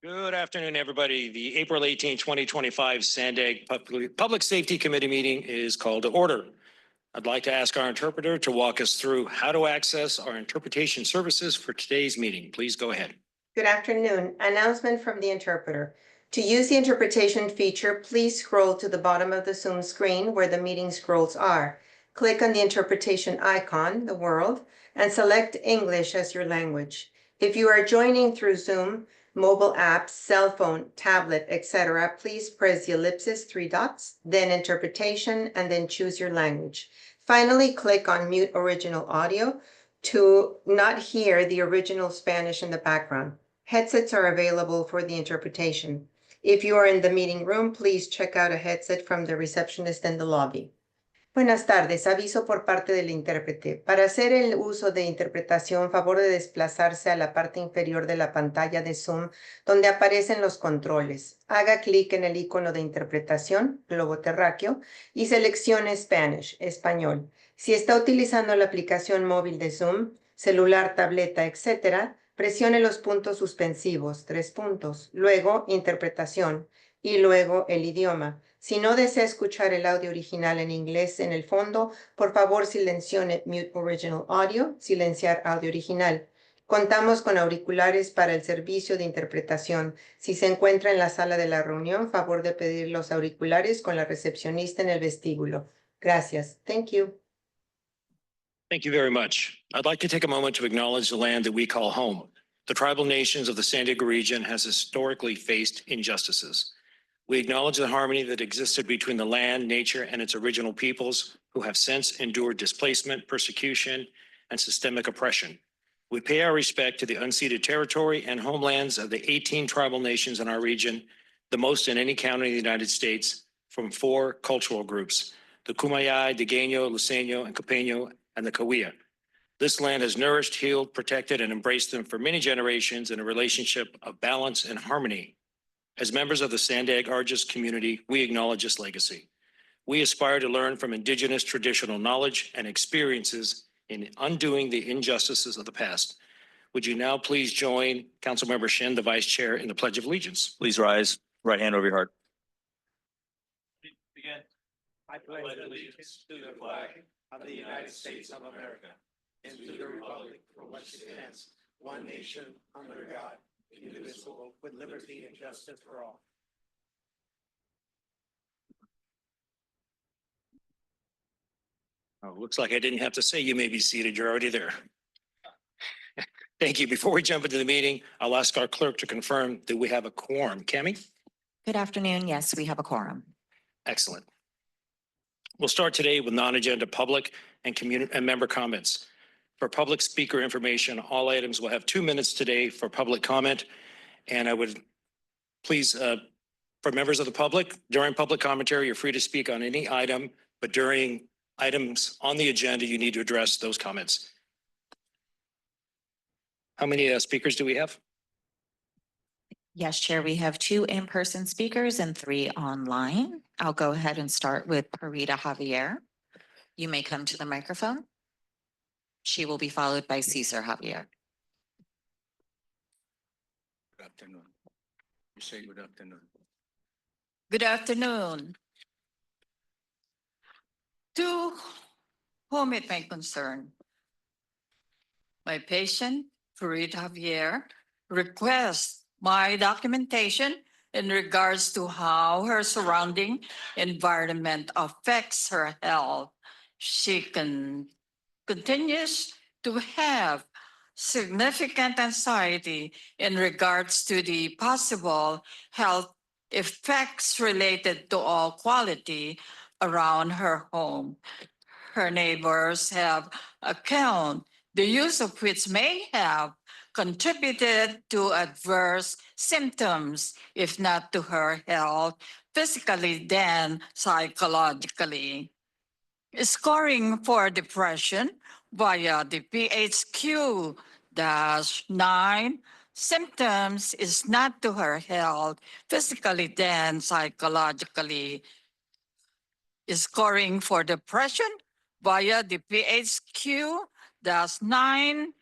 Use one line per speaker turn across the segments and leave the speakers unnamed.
Good afternoon, everybody. The April 18, 2025 SANDAG Public Safety Committee meeting is called to order. I'd like to ask our interpreter to walk us through how to access our interpretation services for today's meeting. Please go ahead.
Good afternoon. Announcement from the interpreter. To use the interpretation feature, please scroll to the bottom of the Zoom screen where the meeting scrolls are. Click on the interpretation icon, the world, and select English as your language. If you are joining through Zoom, mobile apps, cell phone, tablet, etc., please press the ellipsis, 3 dots, then interpretation, and then choose your language. Finally, click on mute original audio to not hear the original Spanish in the background. Headsets are available for the interpretation. If you are in the meeting room, please check out a headset from the receptionist in the lobby. Buenas tardes, aviso por parte del intérprete. Para hacer el uso de interpretación, favor de desplazarse a la parte inferior de la pantalla de Zoom, donde aparecen los controles. Haga clic en el icono de interpretación, globo terráqueo, y seleccione Spanish, español. Si está utilizando la aplicación móvil de Zoom, celular, tableta, etc., presione los puntos suspensivos, 3 puntos, luego interpretación, y luego el idioma. Si no desea escuchar el audio original en inglés en el fondo, por favor silencione Mute Original Audio, silenciar audio original. Contamos con auriculares para el servicio de interpretación. Si se encuentra en la sala de la reunión, favor de pedir los auriculares con la recepcionista en el vestíbulo. Gracias. Thank you.
Thank you very much. I'd like to take a moment to acknowledge the land that we call home. The tribal nations of the SANDAG region has historically faced injustices. We acknowledge the harmony that existed between the land, nature, and its original peoples who have since endured displacement, persecution, and systemic oppression. We pay our respect to the unceded territory and homelands of the 18 tribal nations in our region, the most in any county in the United States, from 4 cultural groups, the Kumeyaay, Digueño, Luiseño, and Copeño, and the Cahuilla. This land has nourished, healed, protected, and embraced them for many generations in a relationship of balance and harmony. As members of the SANDAG Argus community, we acknowledge this legacy. We aspire to learn from indigenous traditional knowledge and experiences in undoing the injustices of the past. Would you now please join Councilmember Shin, the Vice Chair, in the Pledge of Allegiance?
Please rise, right hand over your heart.
Begin. I pledge allegiance to the flag of the United States of America and to the republic for which it stands, one nation under God, indivisible, with liberty and justice for all. Oh, looks like I didn't have to say you may be seated. You're already there. Thank you. Before we jump into the meeting, I'll ask our clerk to confirm that we have a quorum. Cami?
Good afternoon. Yes, we have a quorum.
Excellent. We'll start today with non-agenda public and community and member comments. For public speaker information, all items will have 2 minutes today for public comment. And I would please, for members of the public, during public commentary, you're free to speak on any item, but during items on the agenda, you need to address those comments. How many speakers do we have?
Yes, Chair, we have 2 in-person speakers and 3 online. I'll go ahead and start with Parita Javier. You may come to the microphone. She will be followed by Cesar Javier.
Good afternoon. You say good afternoon.
Good afternoon. To whom it may concern, my patient, Farid Javier, requests my documentation in regards to how her surrounding environment affects her health. She continues to have significant anxiety in regards to the possible health effects related to all quality around her home. Her neighbors have account, the use of which may have contributed to adverse symptoms, if not to her health, physically then psychologically. Scoring for depression via the PHQ-9 symptoms is not to her health, physically then psychologically. Scoring for depression via the PHQ-9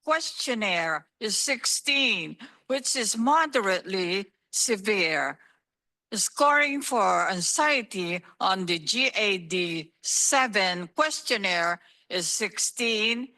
questionnaire is 16, which is moderately severe. Scoring for anxiety on the GAD-7 questionnaire is 16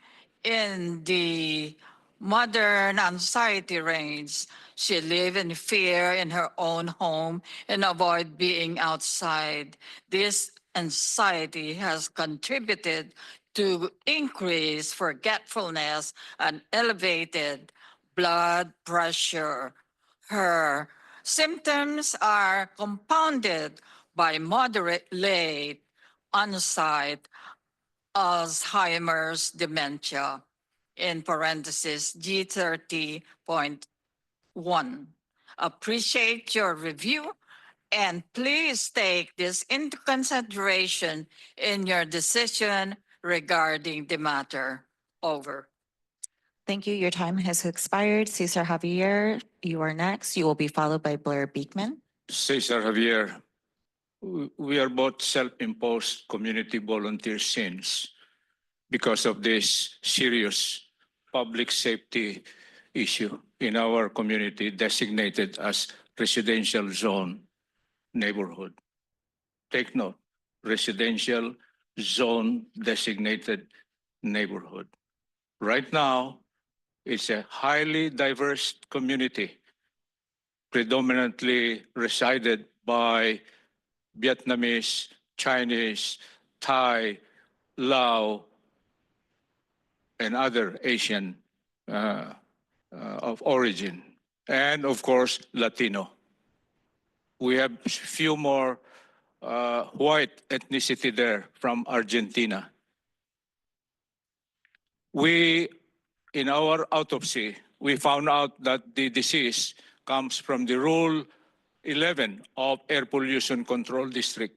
in the modern anxiety range. She live in fear in her own home and avoid being outside. This anxiety has contributed to increased forgetfulness and elevated blood pressure. Her symptoms are compounded by moderate late onset Alzheimer's dementia, in parentheses G30.1. Appreciate your review and please take this into consideration in your decision regarding the matter. Over.
Thank you. Your time has expired. Cesar Javier, you are next. You will be followed by Blair Beekman.
Cesar Javier, we are both self-imposed community volunteers since because of this serious public safety issue in our community designated as residential zone neighborhood. Take note, residential zone designated neighborhood. Right now, it's a highly diverse community, predominantly resided by Vietnamese, Chinese, Thai, Lao, and other Asian of origin, and of course, Latino. We have few more white ethnicity there from Argentina. In our autopsy, we found out that the disease comes from the Rule 11 of Air Pollution Control District.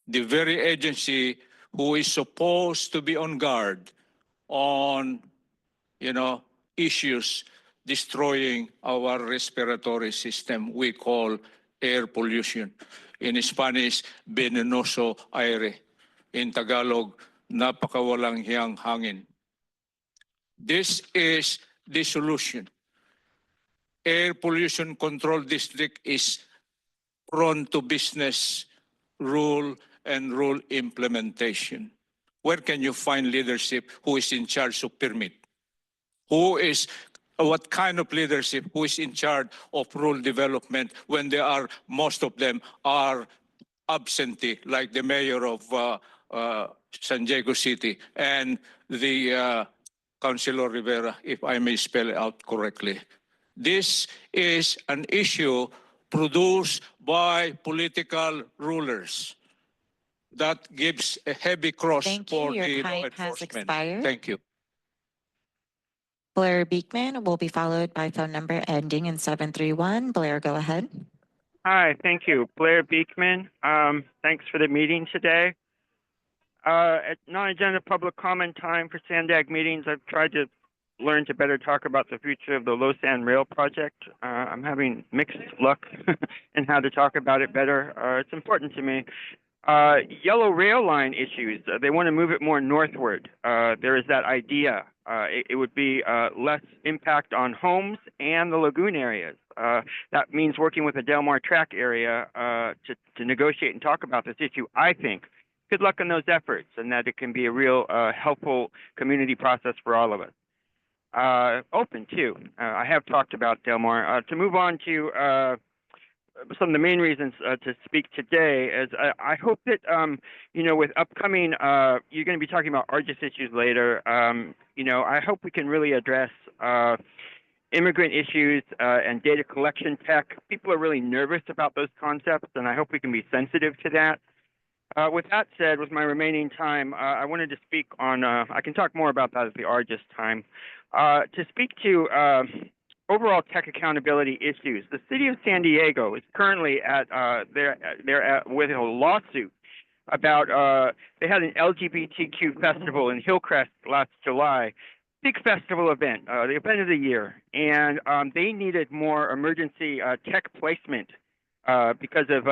The very agency who is supposed to be on guard on, issues destroying our respiratory system, we call air pollution. In Spanish, venenoso aire. In Tagalog, napakawalang hiyang hangin. This is the solution. Air Pollution Control District is prone to business rule and rule implementation. Where can you find leadership who is in charge of permit? What kind of leadership who is in charge of rule development when most of them are absentee, like the mayor of San Diego City and the Councilor Rivera, if I may spell it out correctly. This is an issue produced by political rulers that gives a heavy cross
Thank you.
for
Your
the law
time has
enforcement.
expired.
Thank you.
Blair Beekman will be followed by phone number ending in 731. Blair, go ahead.
Hi, thank you. Blair Beekman. Thanks for the meeting today. At non-agenda public comment time for SANDAG meetings, I've tried to learn to better talk about the future of the Lausanne Rail project. I'm having mixed luck in how to talk about it better. It's important to me. Yellow rail line issues, they want to move it more northward. There is that idea. It would be less impact on homes and the lagoon areas. That means working with the Del Mar track area to negotiate and talk about this issue, I think. Good luck in those efforts, and that it can be a real helpful community process for all of us. Open too. I have talked about Del Mar. To move on to some of the main reasons to speak today is I hope that, with upcoming, you're going to be talking about ARGIS issues later. I hope we can really address immigrant issues and data collection tech. People are really nervous about those concepts, and I hope we can be sensitive to that. With that said, with my remaining time, I wanted to speak on, I can talk more about that at the Argis time, to speak to overall tech accountability issues. The city of San Diego is currently with a lawsuit about, they had an LGBTQ festival in Hillcrest last July, big festival event, the event of the year, and they needed more emergency tech placement because of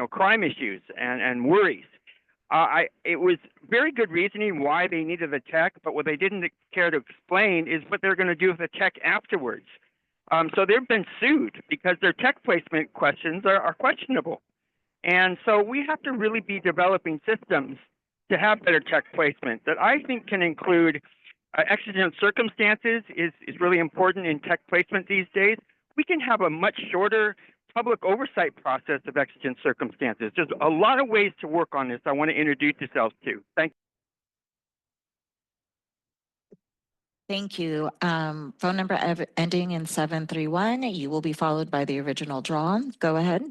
crime issues and worries. It was very good reasoning why they needed the tech, but what they didn't care to explain is what they're going to do with the tech afterwards. So they've been sued because their tech placement questions are questionable. And so we have to really be developing systems to have better tech placement that I think can include exigent circumstances is really important in tech placement these days. We can have a much shorter public oversight process of exigent circumstances. There's a lot of ways to work on this I want to introduce yourselves to. Thank you.
Thank you. Phone number ending in 731. You will be followed by the original draw. Go ahead.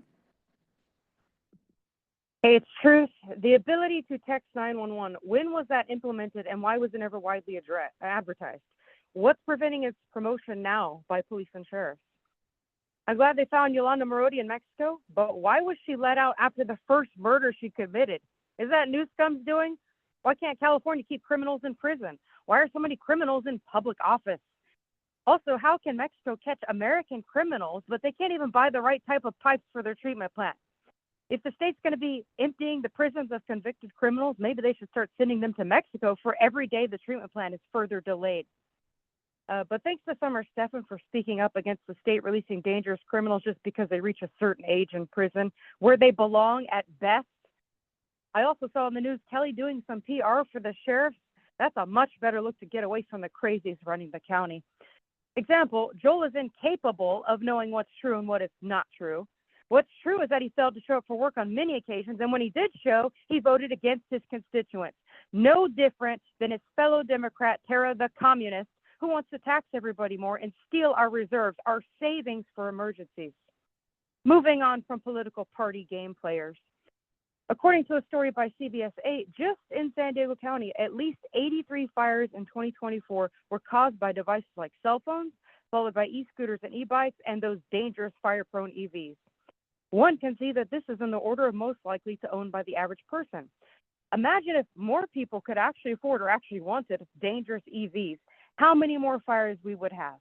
Hey, it's Truth. The ability to text 911, when was that implemented and why was it never widely advertised? What's preventing its promotion now by police and sheriffs? I'm glad they found Yolanda Marodi in Mexico, but why was she let out after the first murder she committed? Is that Newscom's doing? Why can't California keep criminals in prison? Why are so many criminals in public office? Also, how can Mexico catch American criminals, but they can't even buy the right type of pipes for their treatment plant? If the state's going to be emptying the prisons of convicted criminals, maybe they should start sending them to Mexico for every day the treatment plan is further delayed. But thanks to Summer Stephan for speaking up against the state releasing dangerous criminals just because they reach a certain age in prison, where they belong at best. I also saw in the news Kelly doing some PR for the sheriffs. That's a much better look to get away from the crazies running the county. Example, Joel is incapable of knowing what's true and what is not true. What's true is that he failed to show up for work on many occasions, and when he did show, he voted against his constituents. No different than his fellow Democrat, Tara the communist, who wants to tax everybody more and steal our reserves, our savings for emergencies. Moving on from political party game players. According to a story by CBS 8, just in San Diego County, at least 83 fires in 2024 were caused by devices like cell phones, followed by e-scooters and e-bikes, and those dangerous fire-prone EVs. One can see that this is in the order of most likely to own by the average person. Imagine if more people could actually afford or actually wanted dangerous EVs, how many more fires we would have.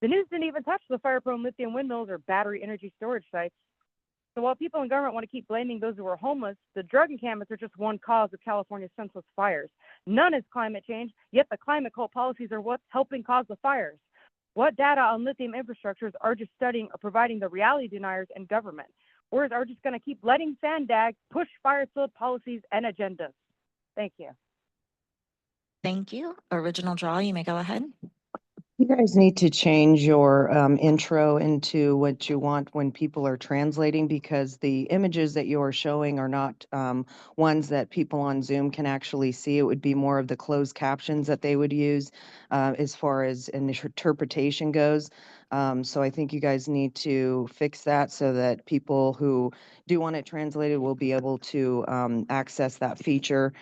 The news didn't even touch the fire-prone lithium windmills or battery energy storage sites. So while people in government want to keep blaming those who are homeless, the drug encampments are just one cause of California's senseless fires. None is climate change, yet the climate cult policies are what's helping cause the fires. What data on lithium infrastructures are just studying or providing the reality deniers in government? Or are just going to keep letting SANDAG push fire-filled policies and agendas? Thank you.
Thank you. Original draw, you may go ahead.
You guys need to change your intro into what you want when people are translating, because the images that you are showing are not ones that people on Zoom can actually see. It would be more of the closed captions that they would use as far as an interpretation goes. So I think you guys need to fix that so that people who do want it translated will be able to access that feature,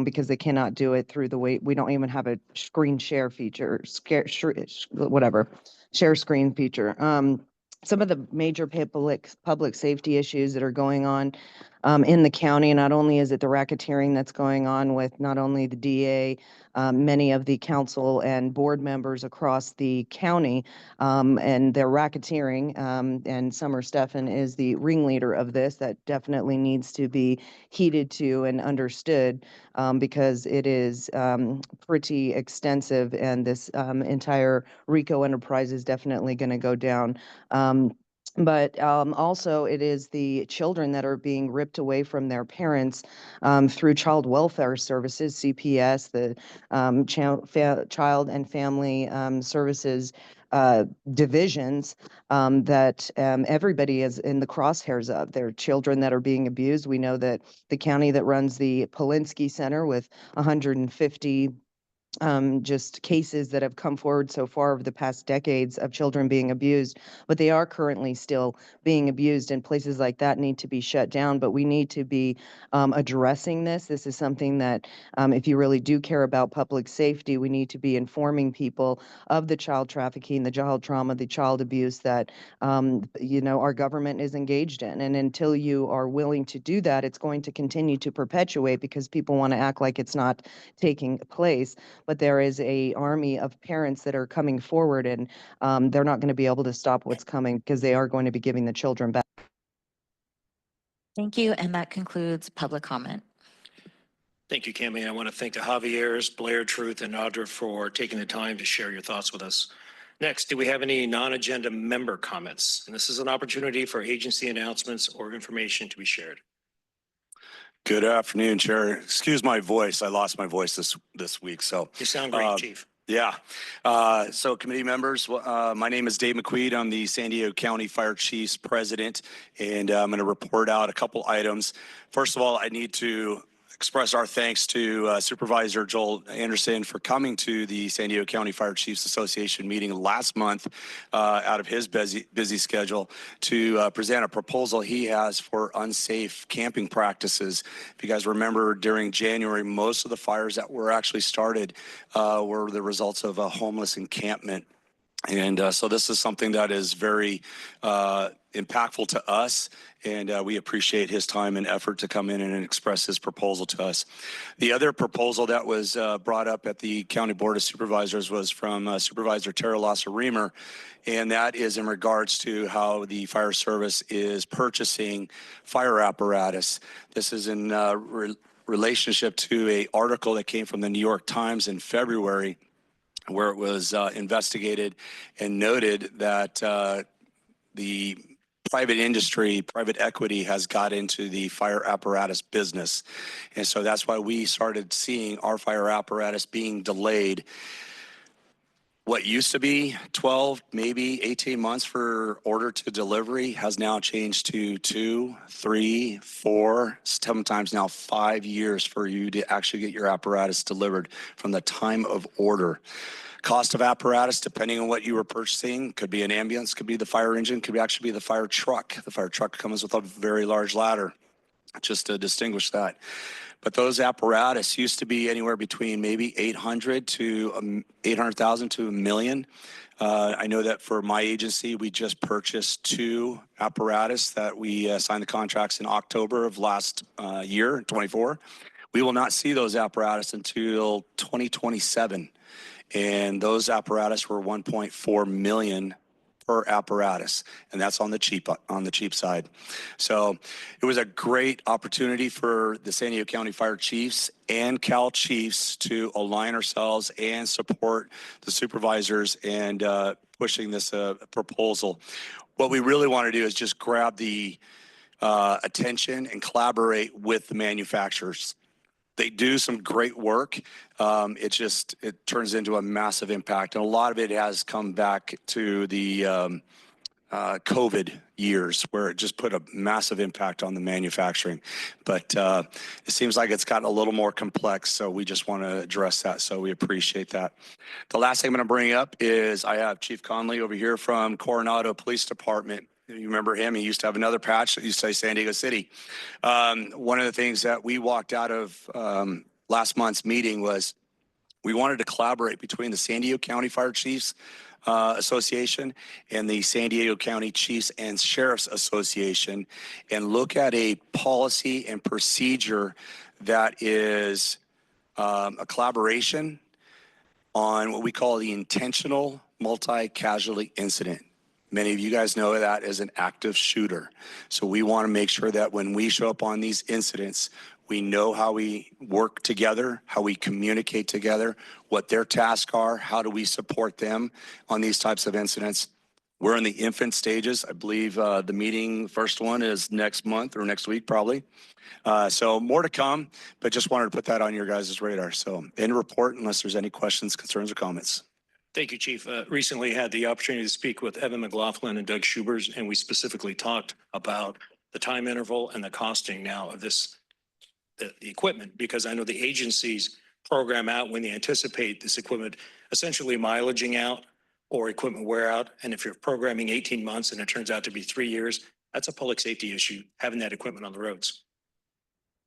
because they cannot do it through the way, we don't even have a screen share feature, share screen feature. Some of the major public safety issues that are going on in the county, not only is it the racketeering that's going on with not only the DA, many of the council and board members across the county, and their racketeering, and Summer Stephan is the ringleader of this. That definitely needs to be heeded to and understood, because it is pretty extensive, and this entire RICO enterprise is definitely going to go down. But also it is the children that are being ripped away from their parents through child welfare services, CPS, the Child and Family Services divisions that everybody is in the crosshairs of. There are children that are being abused. We know that the county that runs the Polinsky Center with 150 just cases that have come forward so far over the past decades of children being abused, but they are currently still being abused, and places like that need to be shut down. But we need to be addressing this. This is something that if you really do care about public safety, we need to be informing people of the child trafficking, the child trauma, the child abuse that our government is engaged in. And until you are willing to do that, it's going to continue to perpetuate because people want to act like it's not taking place. But there is a army of parents that are coming forward, and they're not going to be able to stop what's coming because they are going to be giving the children back.
Thank you, and that concludes public comment.
Thank you, Cami. I want to thank the Javieres, Blair, Truth, and Audra for taking the time to share your thoughts with us. Next, do we have any non-agenda member comments? And this is an opportunity for agency announcements or information to be shared.
Good afternoon, Chair. Excuse my voice. I lost my voice this week, so.
You sound great, Chief.
Yeah. So committee members, my name is Dave McQueen. I'm the San Diego County Fire Chiefs President, and I'm going to report out a couple items. First of all, I need to express our thanks to Supervisor Joel Anderson for coming to the San Diego County Fire Chiefs Association meeting last month out of his busy schedule to present a proposal he has for unsafe camping practices. If you guys remember, during January, most of the fires that were actually started were the results of a homeless encampment. And so this is something that is very impactful to us, and we appreciate his time and effort to come in and express his proposal to us. The other proposal that was brought up at the County Board of Supervisors was from Supervisor Tara Lasser-Reamer, and that is in regards to how the fire service is purchasing fire apparatus. This is in relationship to an article that came from the New York Times in February, where it was investigated and noted that the private industry, private equity has got into the fire apparatus business. And so that's why we started seeing our fire apparatus being delayed. What used to be 12, maybe 18 months for order to delivery has now changed to 2, 3, 4, sometimes now 5 years for you to actually get your apparatus delivered from the time of order. Cost of apparatus, depending on what you were purchasing, could be an ambulance, could be the fire engine, could actually be the fire truck. The fire truck comes with a very large ladder, just to distinguish that. But those apparatus used to be anywhere between maybe 800,000 to $1 million. I know that for my agency, we just purchased 2 apparatus that we signed the contracts in October of last year, 24. We will not see those apparatus until 2027. And those apparatus were $1.4 million per apparatus, and that's on the cheap side. So it was a great opportunity for the San Diego County Fire Chiefs and Cal Chiefs to align ourselves and support the supervisors and pushing this proposal. What we really want to do is just grab the attention and collaborate with the manufacturers. They do some great work. It turns into a massive impact. And a lot of it has come back to the COVID years where it just put a massive impact on the manufacturing. But it seems like it's gotten a little more complex. So we just want to address that. So we appreciate that. The last thing I'm going to bring up is I have Chief Conley over here from Coronado Police Department. You remember him? He used to have another patch that used to say San Diego City. One of the things that we walked out of last month's meeting was we wanted to collaborate between the San Diego County Fire Chiefs Association and the San Diego County Chiefs and Sheriffs Association and look at a policy and procedure that is a collaboration on what we call the intentional multi-casualty incident. Many of you guys know that as an active shooter. So we want to make sure that when we show up on these incidents, we know how we work together, how we communicate together, what their tasks are, how do we support them on these types of incidents. We're in the infant stages. I believe the meeting, first one is next month or next week probably. So more to come, but just wanted to put that on your guys' radar. So end report unless there's any questions, concerns, or comments.
Thank you, Chief. Recently had the opportunity to speak with Evan McLaughlin and Doug Schubers, and we specifically talked about the time interval and the costing now of this, the equipment, because I know the agencies program out when they anticipate this equipment essentially mileaging out or equipment wear out. And if you're programming 18 months and it turns out to be 3 years, that's a public safety issue, having that equipment on the roads.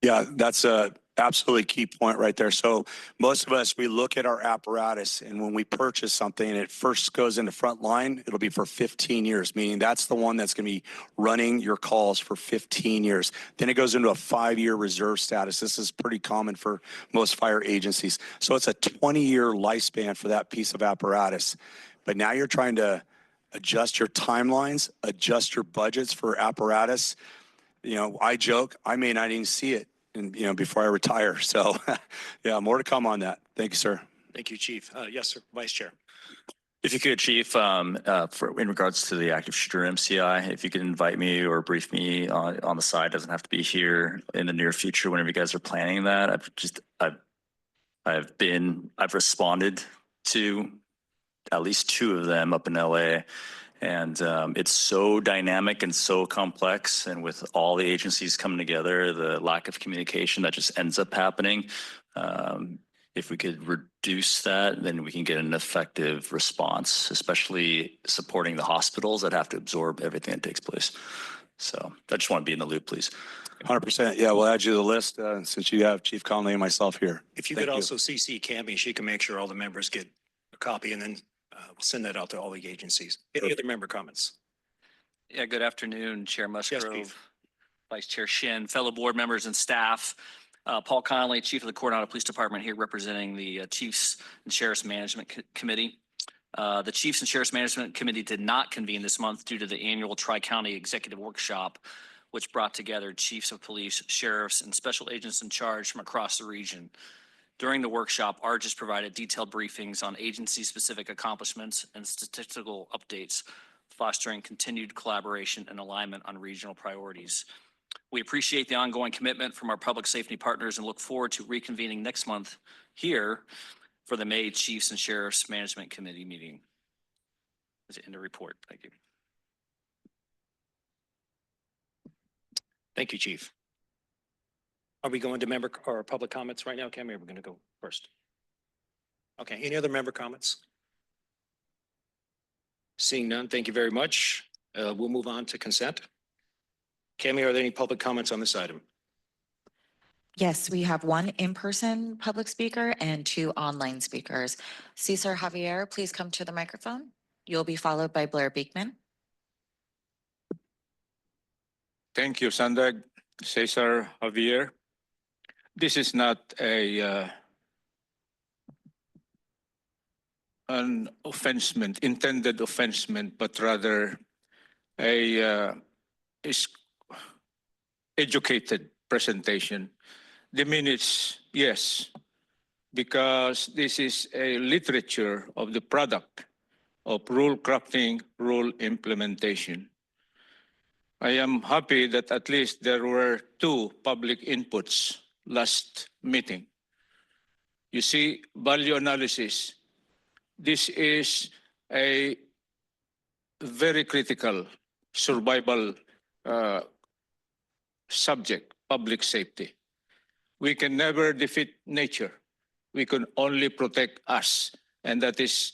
Yeah, that's a absolutely key point right there. So most of us, we look at our apparatus, and when we purchase something and it first goes into front line, it'll be for 15 years, meaning that's the one that's going to be running your calls for 15 years. Then it goes into a 5-year reserve status. This is pretty common for most fire agencies. So it's a 20-year lifespan for that piece of apparatus. But now you're trying to adjust your timelines, adjust your budgets for apparatus. You know, I joke, I may not even see it, before I retire. So, yeah, more to come on that. Thank you, sir.
Thank you, Chief. Yes, sir, Vice Chair.
If you could, Chief, in regards to the active shooter MCI, if you could invite me or brief me on the side, doesn't have to be here in the near future. Whenever you guys are planning that, I've responded to at least 2 of them up in LA. And it's so dynamic and so complex, and with all the agencies coming together, the lack of communication that just ends up happening. If we could reduce that, then we can get an effective response, especially supporting the hospitals that have to absorb everything that takes place. So I just want to be in the loop, please.
100%. Yeah, we'll add you to the list since you have Chief Conley and myself here.
If you could also CC Cammie, she can make sure all the members get a copy, and then we'll send that out to all the agencies. Any other member comments?
Yeah, good afternoon, Chair Musgrove,
Chief.
Vice Chair Shin, fellow board members and staff. Paul Connolly, Chief of the Coronado Police Department, here representing the Chiefs and Sheriffs Management Committee. The Chiefs and Sheriffs Management Committee did not convene this month due to the annual Tri-County Executive Workshop, which brought together chiefs of police, sheriffs, and special agents in charge from across the region. During the workshop, ARGIS provided detailed briefings on agency-specific accomplishments and statistical updates, fostering continued collaboration and alignment on regional priorities. We appreciate the ongoing commitment from our public safety partners and look forward to reconvening next month here for the May Chiefs and Sheriffs Management Committee meeting. That's the end of report. Thank you.
Thank you, Chief. Are we going to member or public comments right now, Cammie? Or are we going to go first? Okay, any other member comments? Seeing none, thank you very much. We'll move on to consent. Cammie, are there any public comments on this item?
Yes, we have 1 in-person public speaker and 2 online speakers. Cesar Javier, please come to the microphone. You'll be followed by Blair Beekman.
Thank you, SANDAG. Cesar Javier. This is not an intended offensement, but rather a educated presentation. The minutes, yes, because this is a literature of the product of rule crafting, rule implementation. I am happy that at least there were 2 public inputs last meeting. You see, value analysis. This is a very critical survival subject, public safety. We can never defeat nature. We can only protect us. And that is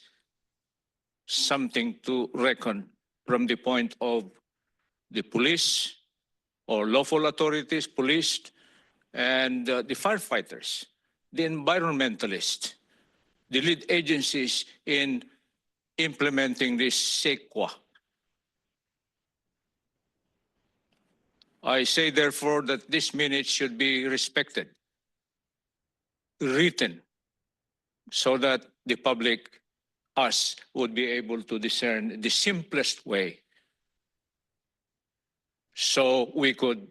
something to reckon from the point of the police or lawful authorities, police, and the firefighters, the environmentalists, the lead agencies in implementing this CEQA. I say, therefore, that this minute should be respected, written, so that the public, us, would be able to discern the simplest way. So we could,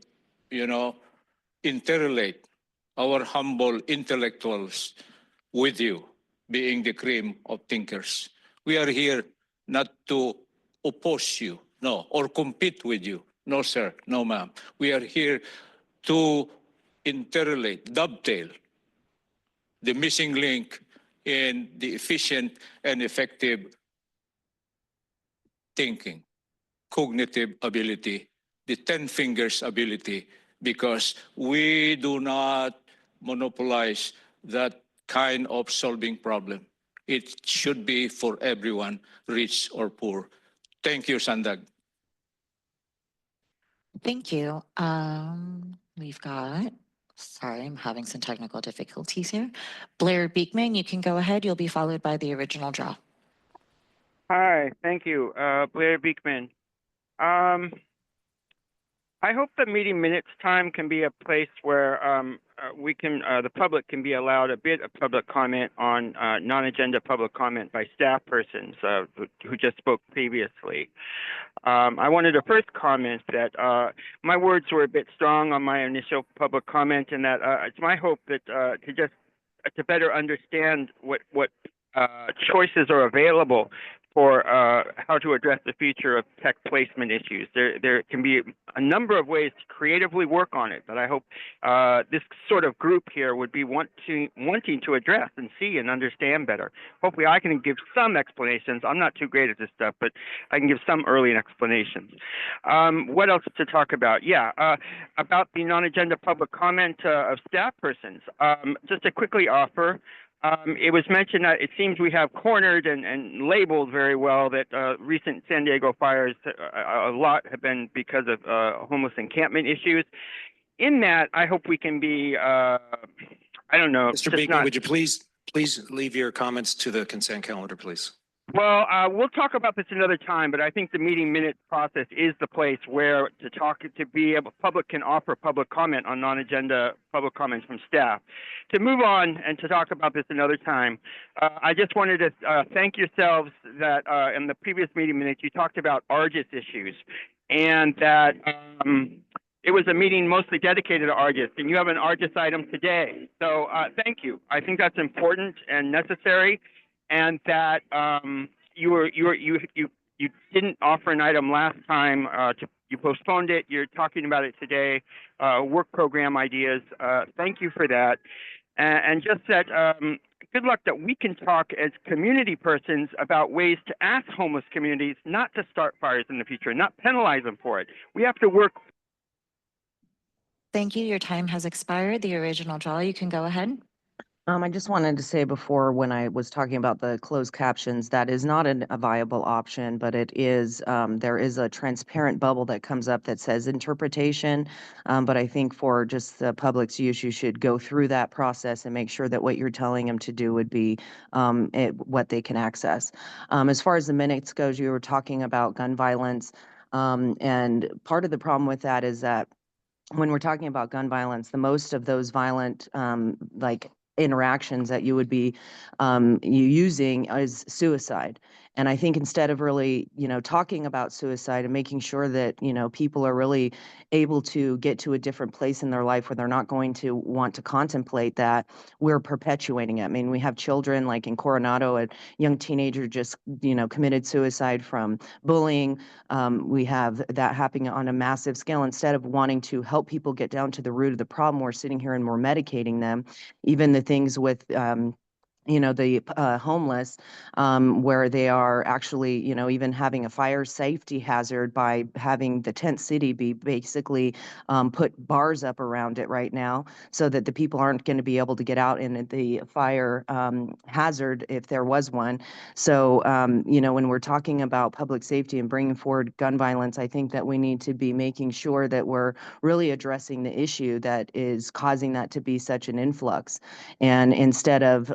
interrelate our humble intellectuals with you, being the cream of thinkers. We are here not to oppose you, no, or compete with you. No, sir, no, ma'am. We are here to interrelate, dovetail the missing link in the efficient and effective thinking, cognitive ability, the 10 fingers ability, because we do not monopolize that kind of solving problem. It should be for everyone, rich or poor. Thank you, Sandag.
Thank you. We've got, sorry, I'm having some technical difficulties here. Blair Beekman, you can go ahead. You'll be followed by the original draw.
Hi, thank you. Blair Beekman. I hope the meeting minutes time can be a place where the public can be allowed a bit of public comment on non-agenda public comment by staff persons who just spoke previously. I wanted to first comment that my words were a bit strong on my initial public comment, and that it's my hope that to better understand what choices are available for how to address the future of tech placement issues. There can be a number of ways to creatively work on it, but I hope this sort of group here would be wanting to address and see and understand better. Hopefully I can give some explanations. I'm not too great at this stuff, but I can give some early explanations. What else to talk about? Yeah, about the non-agenda public comment of staff persons. Just to quickly offer, it was mentioned that it seems we have cornered and labeled very well that recent San Diego fires, a lot have been because of homeless encampment issues. In that, I hope we can be, I don't know.
Mr. Beekman, would you please leave your comments to the consent calendar, please?
Well, we'll talk about this another time, but I think the meeting minute process is the place where public can offer public comment on non-agenda public comments from staff. To move on and to talk about this another time, I just wanted to thank yourselves that in the previous meeting minutes you talked about Argus issues, and that it was a meeting mostly dedicated to Argus, and you have an Argus item today. So thank you. I think that's important and necessary. And that you didn't offer an item last time. You postponed it. You're talking about it today. Work program ideas. Thank you for that. And just that. Good luck that we can talk as community persons about ways to ask homeless communities not to start fires in the future, not penalize them for it. We have to work.
Thank you. Your time has expired. The original draw, you can go ahead.
I just wanted to say before, when I was talking about the closed captions, that is not a viable option, but it is, there is a transparent bubble that comes up that says interpretation. But I think for just the public's use, you should go through that process and make sure that what you're telling them to do would be what they can access. As far as the minutes goes, you were talking about gun violence. And part of the problem with that is that when we're talking about gun violence, the most of those violent, interactions that you would be using is suicide. And I think instead of really, talking about suicide and making sure that, people are really able to get to a different place in their life where they're not going to want to contemplate that, we're perpetuating it. I mean, we have children like in Coronado, a young teenager just, committed suicide from bullying. We have that happening on a massive scale. Instead of wanting to help people get down to the root of the problem, we're sitting here and we're medicating them. Even the things with the homeless, where they are actually, even having a fire safety hazard by having the tent city be basically put bars up around it right now so that the people aren't going to be able to get out in the fire hazard if there was one. So, when we're talking about public safety and bringing forward gun violence, I think that we need to be making sure that we're really addressing the issue that is causing that to be such an influx. And instead of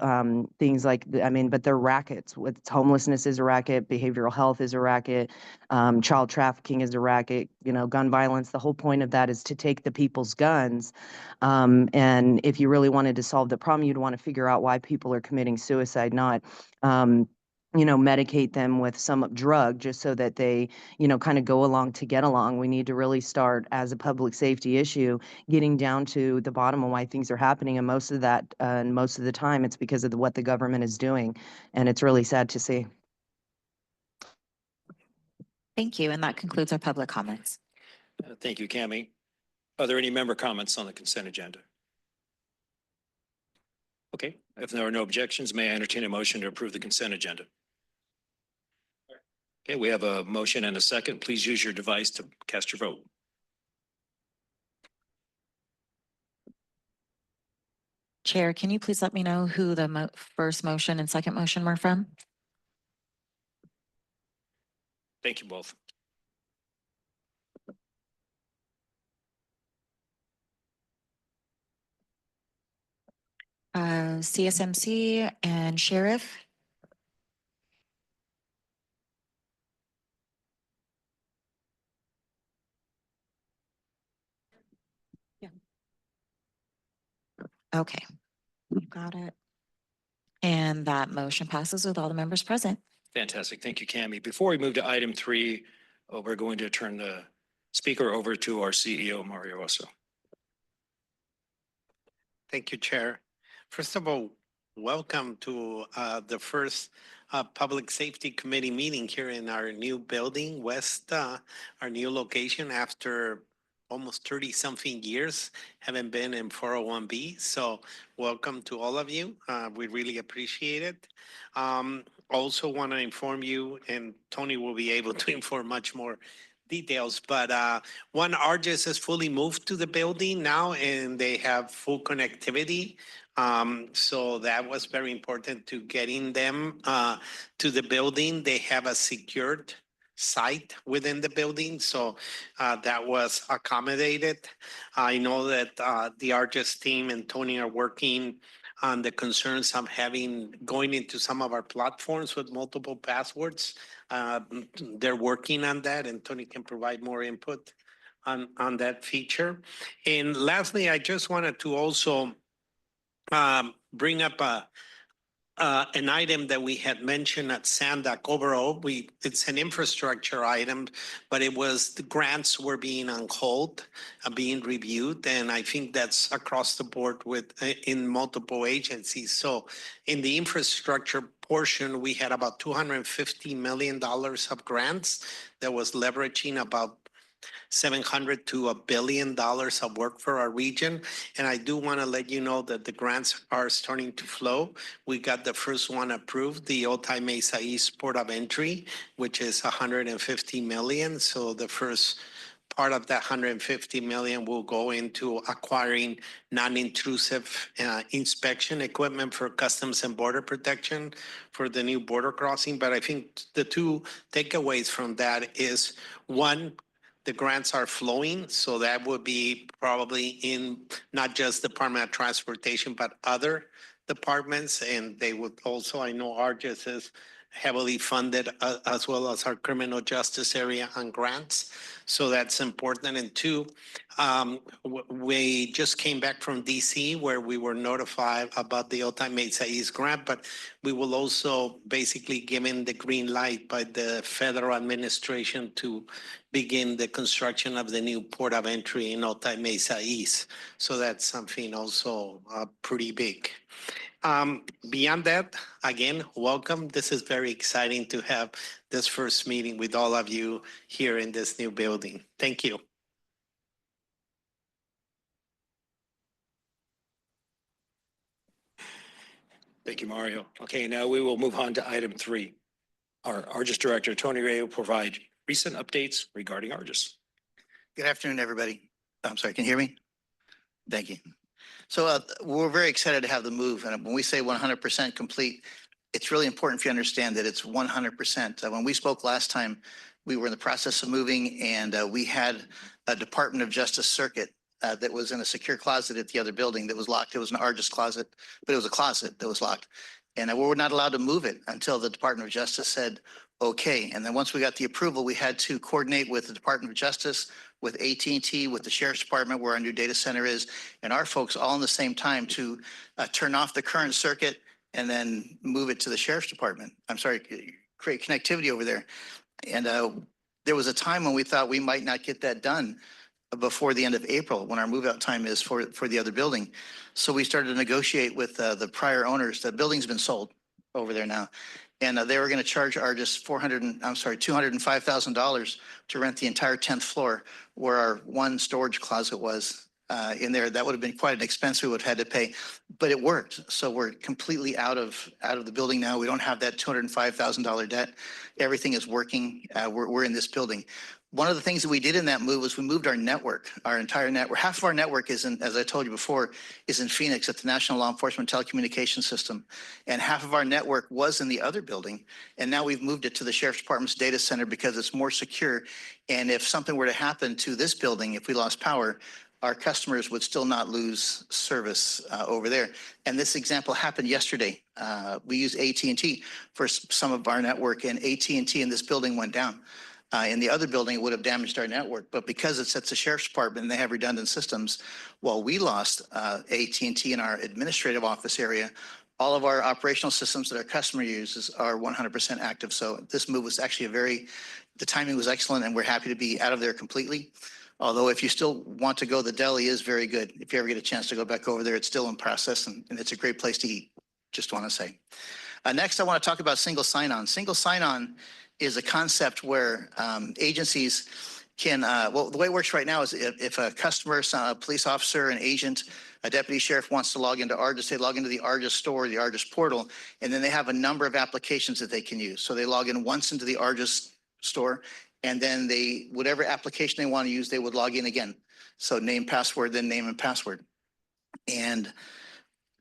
things like, but they're rackets. Homelessness is a racket, behavioral health is a racket, child trafficking is a racket, gun violence. The whole point of that is to take the people's guns. And if you really wanted to solve the problem, you'd want to figure out why people are committing suicide, not medicate them with some drug just so that they, kind of go along to get along. We need to really start as a public safety issue, getting down to the bottom of why things are happening. And most of that, and most of the time, it's because of what the government is doing. And it's really sad to see.
Thank you. And that concludes our public comments.
Thank you, Cammie. Are there any member comments on the consent agenda? Okay, if there are no objections, may I entertain a motion to approve the consent agenda? Okay, we have a motion and a second. Please use your device to cast your vote.
Chair, can you please let me know who the first motion and second motion were from?
Thank you both.
CSMC and Sheriff? Yeah. Okay, got it. And that motion passes with all the members present.
Fantastic. Thank you, Cammie. Before we move to item 3, we're going to turn the speaker over to our CEO, Mario Oso.
Thank you, Chair. First of all, welcome to the first Public Safety Committee meeting here in our new building, West, our new location after almost 30-something years, haven't been in 401B. So welcome to all of you. We really appreciate it. Also want to inform you, and Tony will be able to inform much more details, but one Argus is fully moved to the building now and they have full connectivity. So that was very important to getting them to the building. They have a secured site within the building, so that was accommodated. I know that the Argus team and Tony are working on the concerns of going into some of our platforms with multiple passwords. They're working on that, and Tony can provide more input on that feature. And lastly, I just wanted to also bring up an item that we had mentioned at SANDAG. Overall, it's an infrastructure item, but the grants were being on hold, being reviewed, and I think that's across the board in multiple agencies. So in the infrastructure portion, we had about $250 million of grants that was leveraging about $700 to $1 billion of work for our region. And I do want to let you know that the grants are starting to flow. We got the first one approved, the Otay Mesa East Port of Entry, which is $150 million. So the first part of that $150 million will go into acquiring non-intrusive inspection equipment for Customs and Border Protection for the new border crossing. But I think the two takeaways from that is, one, the grants are flowing, so that would be probably in not just Department of Transportation, but other departments. And they would also, I know Argus is heavily funded as well as our criminal justice area on grants. So that's important. And two, we just came back from DC where we were notified about the Otay Mesa East grant, but we will also basically given the green light by the federal administration to begin the construction of the new port of entry in Otay Mesa East. So that's something also pretty big. Beyond that, again, welcome. This is very exciting to have this first meeting with all of you here in this new building. Thank you.
Thank you, Mario. Okay, now we will move on to item 3. Our Argus Director, Tony Ray, will provide recent updates regarding Argus.
Good afternoon, everybody. I'm sorry, can you hear me? Thank you. So we're very excited to have the move. And when we say 100% complete, it's really important for you to understand that it's 100%. When we spoke last time, we were in the process of moving and we had a Department of Justice circuit that was in a secure closet at the other building that was locked. It was an Argus closet, but it was a closet that was locked. And we were not allowed to move it until the Department of Justice said, okay. And then once we got the approval, we had to coordinate with the Department of Justice, with AT&T, with the Sheriff's Department, where our new data center is, and our folks all in the same time to turn off the current circuit and then move it to the Sheriff's Department. I'm sorry, create connectivity over there. And there was a time when we thought we might not get that done before the end of April, when our move out time is for the other building. So we started to negotiate with the prior owners. The building's been sold over there now. And they were going to charge Argus $205,000 to rent the entire 10th floor where our one storage closet was in there. That would have been quite an expense we would have had to pay, but it worked. So we're completely out of the building now. We don't have that $205,000 debt. Everything is working. We're in this building. One of the things that we did in that move was we moved our network, our entire network. Half of our network is in, as I told you before, is in Phoenix at the National Law Enforcement Telecommunications System. And half of our network was in the other building. And now we've moved it to the Sheriff's Department's data center because it's more secure. And if something were to happen to this building, if we lost power, our customers would still not lose service over there. And this example happened yesterday. We use AT&T for some of our network, and AT&T in this building went down. In the other building, it would have damaged our network, but because it's at the Sheriff's Department and they have redundant systems, while we lost AT&T in our administrative office area, all of our operational systems that our customer uses are 100% active. So this move was actually the timing was excellent, and we're happy to be out of there completely. Although if you still want to go, the deli is very good. If you ever get a chance to go back over there, it's still in process, and it's a great place to eat, just want to say. Next, I want to talk about single sign-on. Single sign-on is a concept where agencies can, well, the way it works right now is if a customer, a police officer, an agent, a deputy sheriff wants to log into Argus, they log into the Argus store, the Argus portal, and then they have a number of applications that they can use. So they log in once into the Argus store, and then whatever application they want to use, they would log in again. So name, password, then name and password. And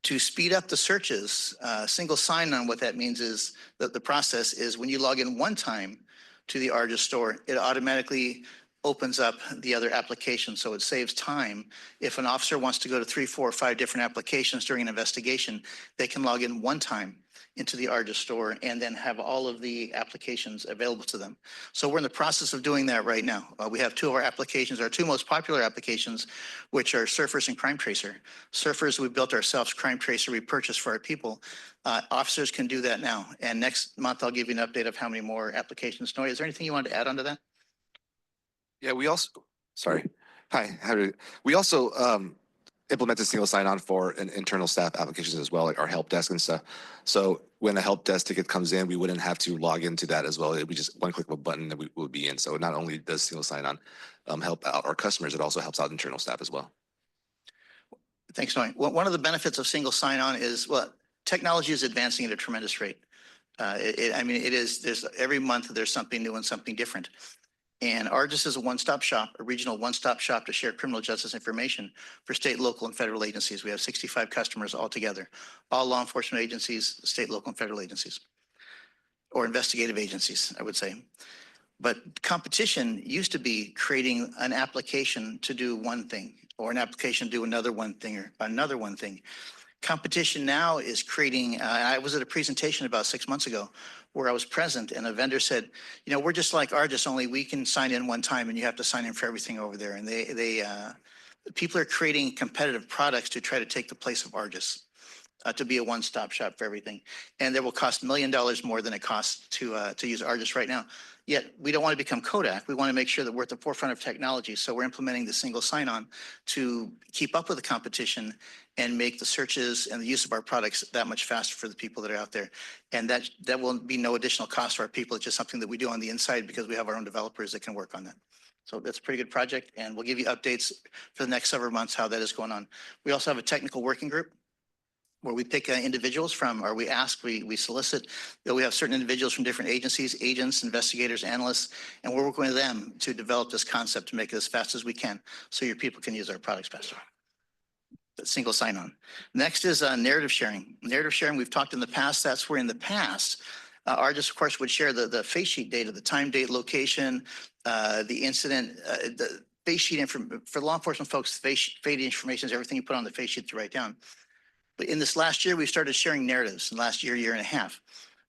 to speed up the searches, single sign-on, what that means is that the process is when you log in one time to the Argus store, it automatically opens up the other applications. So it saves time. If an officer wants to go to 3, 4, or 5 different applications during an investigation, they can log in one time into the Argus store and then have all of the applications available to them. So we're in the process of doing that right now. We have 2 of our applications, our 2 most popular applications, which are Surfers and Crime Tracer. Surfers, we built ourselves. Crime Tracer, we purchased for our people. Officers can do that now. And next month, I'll give you an update of how many more applications. Noy, is there anything you wanted to add onto that?
Yeah, we also, sorry. Hi, we also implemented single sign-on for internal staff applications as well, like our help desk and stuff. So when a help desk ticket comes in, we wouldn't have to log into that as well. It'd be just one click of a button that we would be in. So not only does single sign-on help out our customers, it also helps out internal staff as well.
Thanks, Noy. Well, one of the benefits of single sign-on is, well, technology is advancing at a tremendous rate. I mean, it is, there's every month there's something new and something different. And Argus is a one-stop shop, a regional one-stop shop to share criminal justice information for state, local, and federal agencies. We have 65 customers altogether, all law enforcement agencies, state, local, and federal agencies, or investigative agencies, I would say. But competition used to be creating an application to do one thing, or an application to do another one thing, or another one thing. Competition now is creating, I was at a presentation about 6 months ago where I was present, and a vendor said, you know, we're just like Argus, only we can sign in one time and you have to sign in for everything over there. And people are creating competitive products to try to take the place of Argus, to be a one-stop shop for everything. And it will cost $1 million more than it costs to use Argus right now. Yet we don't want to become Kodak. We want to make sure that we're at the forefront of technology. So we're implementing the single sign-on to keep up with the competition and make the searches and the use of our products that much faster for the people that are out there. And that will be no additional cost for our people. It's just something that we do on the inside because we have our own developers that can work on that. So that's a pretty good project, and we'll give you updates for the next several months how that is going on. We also have a technical working group where we pick individuals from, or we ask, we solicit. We have certain individuals from different agencies, agents, investigators, analysts, and we're working with them to develop this concept to make it as fast as we can so your people can use our products faster. Single sign-on. Next is narrative sharing. Narrative sharing, we've talked in the past. That's where in the past, Argus, of course, would share the face sheet data, the time, date, location, the incident, the face sheet information. For law enforcement folks, face sheet information is everything you put on the face sheet to write down. But in this last year, we started sharing narratives in the last year and a half,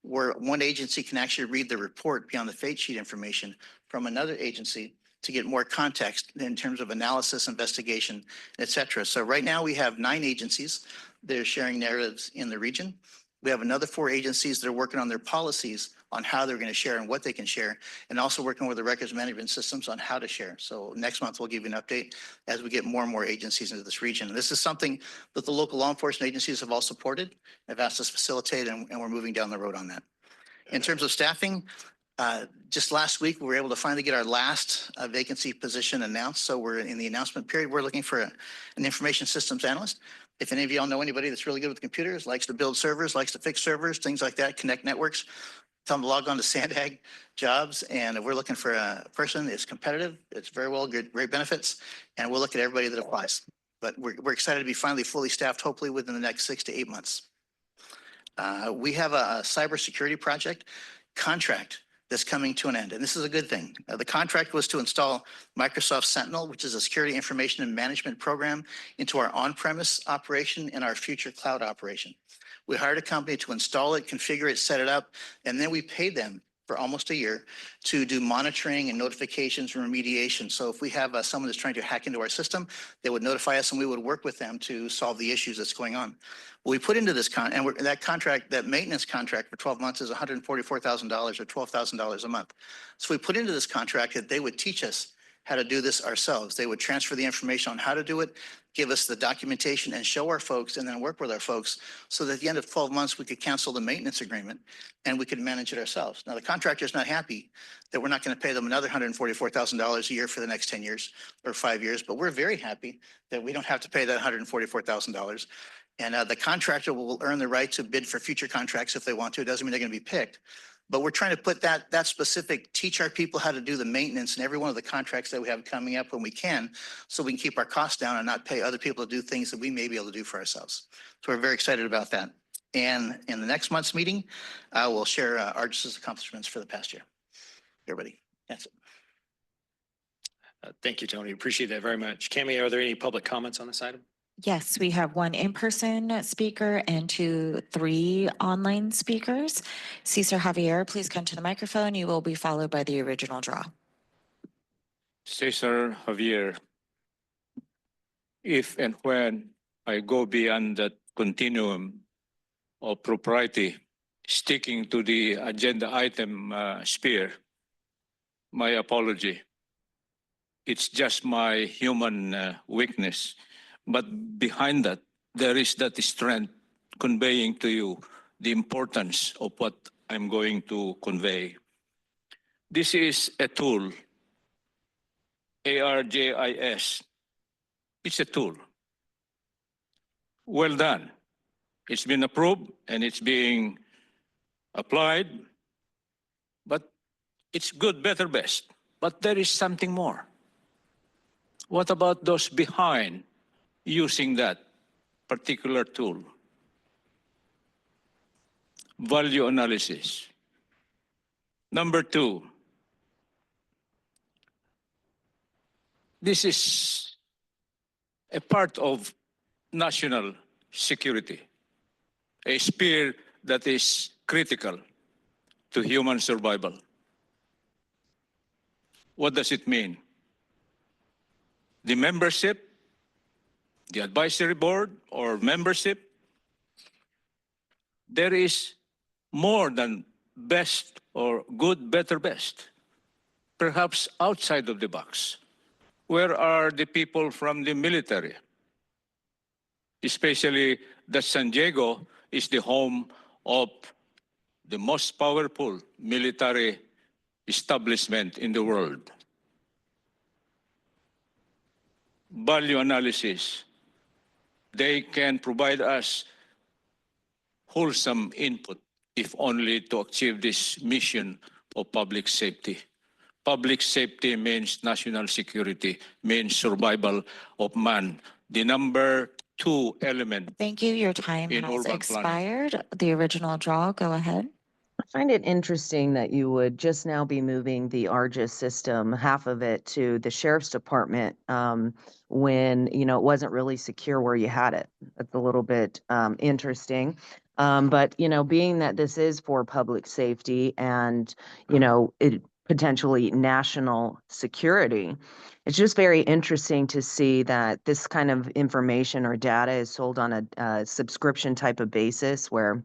where one agency can actually read the report beyond the face sheet information from another agency to get more context in terms of analysis, investigation, et cetera. So right now we have 9 agencies that are sharing narratives in the region. We have another 4 agencies that are working on their policies on how they're going to share and what they can share, and also working with the records management systems on how to share. So next month, we'll give you an update as we get more and more agencies into this region. And this is something that the local law enforcement agencies have all supported, have asked us to facilitate, and we're moving down the road on that. In terms of staffing, just last week, we were able to finally get our last vacancy position announced. So we're in the announcement period. We're looking for an information systems analyst. If any of y'all know anybody that's really good with computers, likes to build servers, likes to fix servers, things like that, connect networks, Tell them to log on to SANDAG jobs, and if we're looking for a person, it's competitive, it's very well, good, great benefits, and we'll look at everybody that applies. But we're excited to be finally fully staffed, hopefully within the next 6 to 8 months. We have a cybersecurity project contract that's coming to an end, and this is a good thing. The contract was to install Microsoft Sentinel, which is a security information and management program, into our on-premise operation and our future cloud operation. We hired a company to install it, configure it, set it up, and then we paid them for almost a year to do monitoring and notifications and remediation. So if we have someone that's trying to hack into our system, they would notify us and we would work with them to solve the issues that's going on. We put into this that contract, that maintenance contract for 12 months is $144,000 or $12,000 a month. So we put into this contract that they would teach us how to do this ourselves. They would transfer the information on how to do it, give us the documentation and show our folks, and then work with our folks so that at the end of 12 months, we could cancel the maintenance agreement and we could manage it ourselves. Now, the contractor's not happy that we're not going to pay them another $144,000 a year for the next 10 years or 5 years, but we're very happy that we don't have to pay that $144,000. And the contractor will earn the right to bid for future contracts if they want to. It doesn't mean they're going to be picked. But we're trying to put that specific, teach our people how to do the maintenance in every one of the contracts that we have coming up when we can, so we can keep our costs down and not pay other people to do things that we may be able to do for ourselves. So we're very excited about that. And in the next month's meeting, I will share Argis's accomplishments for the past year. Everybody, that's it.
Thank you, Tony. Appreciate that very much. Cami, are there any public comments on this item?
Yes, we have one in-person speaker and three online speakers. Cesar Javier, please come to the microphone. You will be followed by the original draw.
Cesar Javier, if and when I go beyond that continuum of propriety, sticking to the agenda item sphere, my apology. It's just my human weakness. But behind that, there is that strength conveying to you the importance of what I'm going to convey. This is a tool, ARJIS. It's a tool. Well done. It's been approved and it's being applied, but it's good, better, best. But there is something more. What about those behind using that particular tool? Value analysis. Number two, this is a part of national security, a sphere that is critical to human survival. What does it mean? The membership, the advisory board or membership, there is more than best or good, better, best. Perhaps outside of the box. Where are the people from the military? Especially that San Diego is the home of the most powerful military establishment in the world. Value analysis. They can provide us wholesome input, if only to achieve this mission of public safety. Public safety means national security, means survival of man. The number two element.
Thank you. Your time
In
has
urban
expired. The original draw, go ahead.
I find it interesting that you would just now be moving the ARGIS system, half of it, to the sheriff's department when, you know, it wasn't really secure where you had it. That's a little bit interesting. But, you know, being that this is for public safety and, you know, it potentially national security, it's just very interesting to see that this kind of information or data is sold on a subscription type of basis where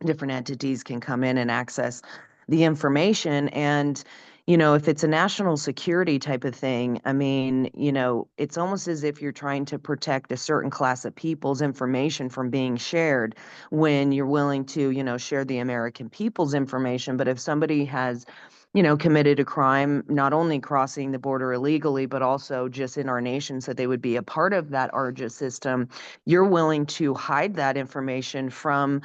different entities can come in and access the information. And, you know, if it's a national security type of thing, I mean, you know, it's almost as if you're trying to protect a certain class of people's information from being shared when you're willing to, you know, share the American people's information. But if somebody has committed a crime, not only crossing the border illegally, but also just in our nation, so they would be a part of that ARJA system, you're willing to hide that information from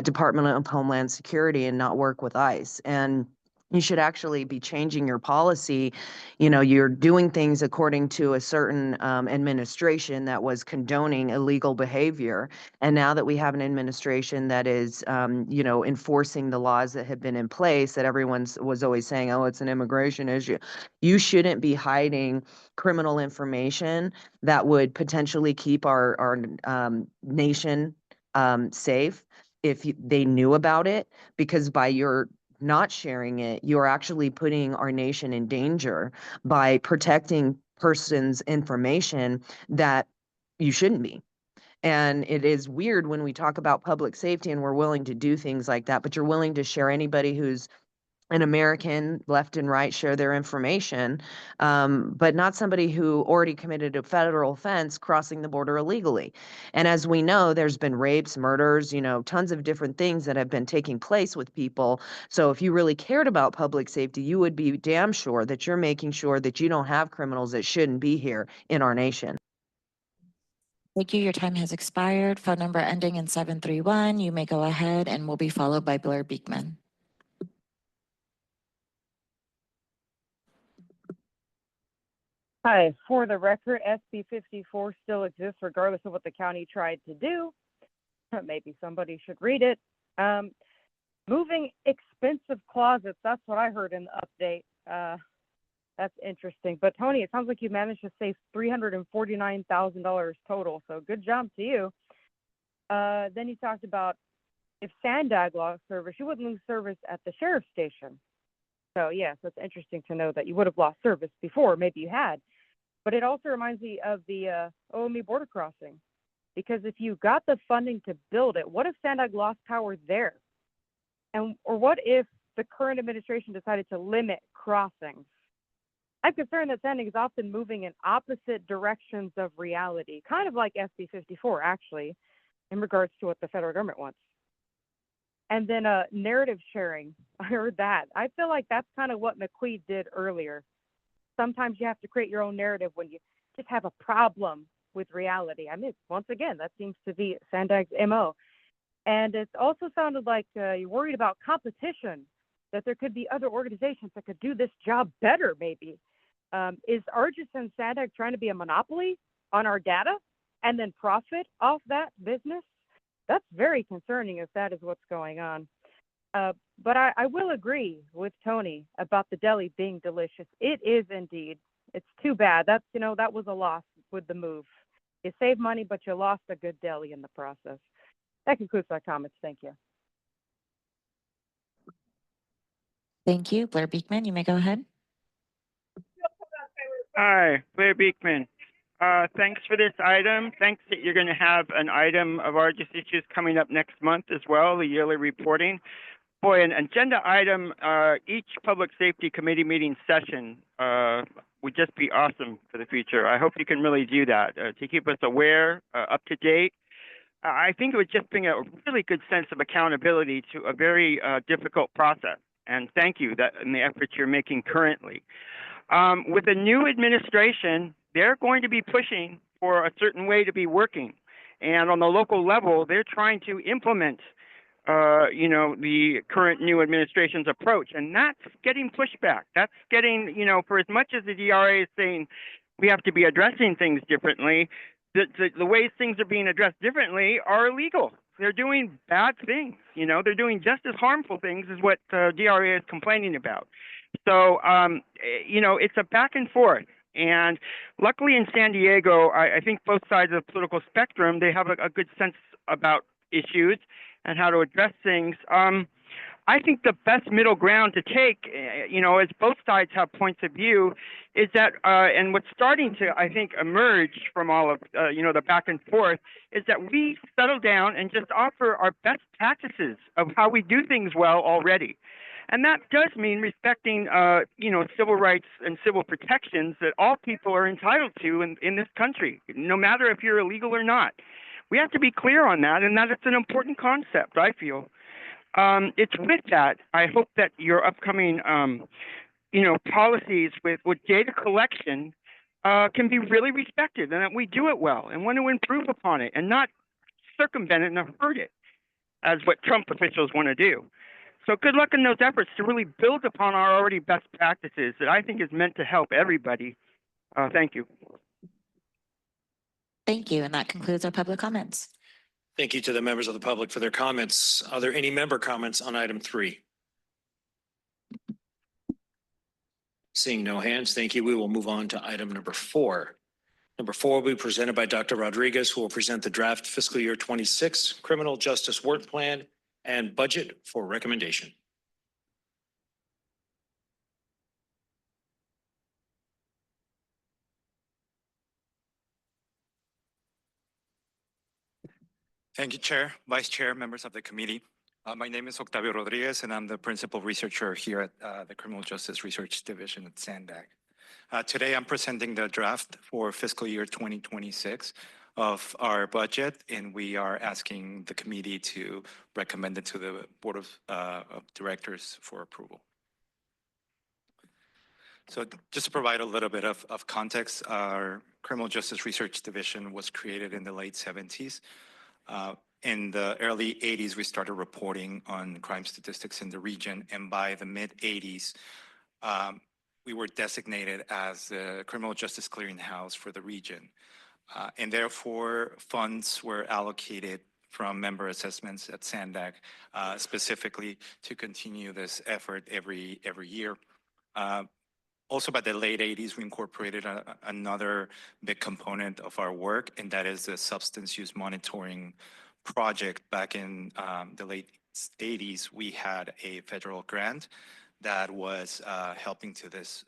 Department of Homeland Security and not work with ICE. And you should actually be changing your policy. You're doing things according to a certain administration that was condoning illegal behavior. And now that we have an administration that is, enforcing the laws that have been in place, that everyone was always saying, oh, it's an immigration issue. You shouldn't be hiding criminal information that would potentially keep our nation safe if they knew about it, because by your not sharing it, you're actually putting our nation in danger by protecting persons' information that you shouldn't be. And it is weird when we talk about public safety and we're willing to do things like that, but you're willing to share anybody who's an American, left and right, share their information, but not somebody who already committed a federal offense crossing the border illegally. And as we know, there's been rapes, murders, tons of different things that have been taking place with people. So if you really cared about public safety, you would be damn sure that you're making sure that you don't have criminals that shouldn't be here in our nation.
Thank you. Your time has expired. Phone number ending in 731. You may go ahead and will be followed by Blair Beekman.
Hi, for the record, SB 54 still exists regardless of what the county tried to do. Maybe somebody should read it. Moving expensive closets, that's what I heard in the update. That's interesting. But Tony, it sounds like you managed to save $349,000 total, so good job to you. Then you talked about if SANDAG lost service, you wouldn't lose service at the sheriff's station. So yes, it's interesting to know that you would have lost service before, maybe you had. But it also reminds me of the OME border crossing, because if you got the funding to build it, what if SANDAG lost power there? Or what if the current administration decided to limit crossings? I'm concerned that SANDAG is often moving in opposite directions of reality, kind of like SB 54, actually, in regards to what the federal government wants. And then narrative sharing, I heard that. I feel like that's kind of what McQueen did earlier. Sometimes you have to create your own narrative when you just have a problem with reality. I mean, once again, that seems to be SANDAG's MO. And it also sounded like you're worried about competition, that there could be other organizations that could do this job better, maybe. Is ARJA and SANDAG trying to be a monopoly on our data and then profit off that business? That's very concerning if that is what's going on. But I will agree with Tony about the deli being delicious. It is indeed. It's too bad. That was a loss with the move. You saved money, but you lost a good deli in the process. That concludes my comments. Thank you.
Thank you. Blair Beekman, you may go ahead.
Hi, Blair Beekman. Thanks for this item. Thanks that you're going to have an item of ARJA issues coming up next month as well, the yearly reporting. Boy, an agenda item, each public safety committee meeting session would just be awesome for the future. I hope you can really do that to keep us aware, up to date. I think it would just bring a really good sense of accountability to a very difficult process. And thank you in the efforts you're making currently. With a new administration, they're going to be pushing for a certain way to be working. And on the local level, they're trying to implement, the current new administration's approach. And that's getting pushback. That's getting, for as much as the DRA is saying we have to be addressing things differently, the ways things are being addressed differently are illegal. They're doing bad things. They're doing just as harmful things as what DRA is complaining about. So, it's a back and forth. And luckily in San Diego, I think both sides of the political spectrum, they have a good sense about issues and how to address things. I think the best middle ground to take, as both sides have points of view, is that, and what's starting to, I think, emerge from all of, the back and forth, is that we settle down and just offer our best practices of how we do things well already. And that does mean respecting, civil rights and civil protections that all people are entitled to in this country, no matter if you're illegal or not. We have to be clear on that, and that it's an important concept, I feel. It's with that, I hope that your upcoming, policies with data collection can be really respected and that we do it well and want to improve upon it and not circumvent it and hurt it as what Trump officials want to do. So good luck in those efforts to really build upon our already best practices that I think is meant to help everybody. Thank you.
Thank you. And that concludes our public comments.
Thank you to the members of the public for their comments. Are there any member comments on item 3? Seeing no hands, thank you. We will move on to item number 4. Number 4 will be presented by Dr. Rodriguez, who will present the draft fiscal year 26 criminal justice work plan and budget for recommendation.
Thank you, Chair, Vice Chair, members of the committee. My name is Octavio Rodriguez, and I'm the principal researcher here at the Criminal Justice Research Division at SANDAG. Today, I'm presenting the draft for fiscal year 2026 of our budget, and we are asking the committee to recommend it to the Board of Directors for approval. So just to provide a little bit of context, our Criminal Justice Research Division was created in the late 70s. In the early 80s, we started reporting on crime statistics in the region, and by the mid 80s, we were designated as the Criminal Justice Clearinghouse for the region. And therefore, funds were allocated from member assessments at SANDAG, specifically to continue this effort every year. Also, by the late 80s, we incorporated another big component of our work, and that is the substance use monitoring project. Back in the late 80s, we had a federal grant that was helping to this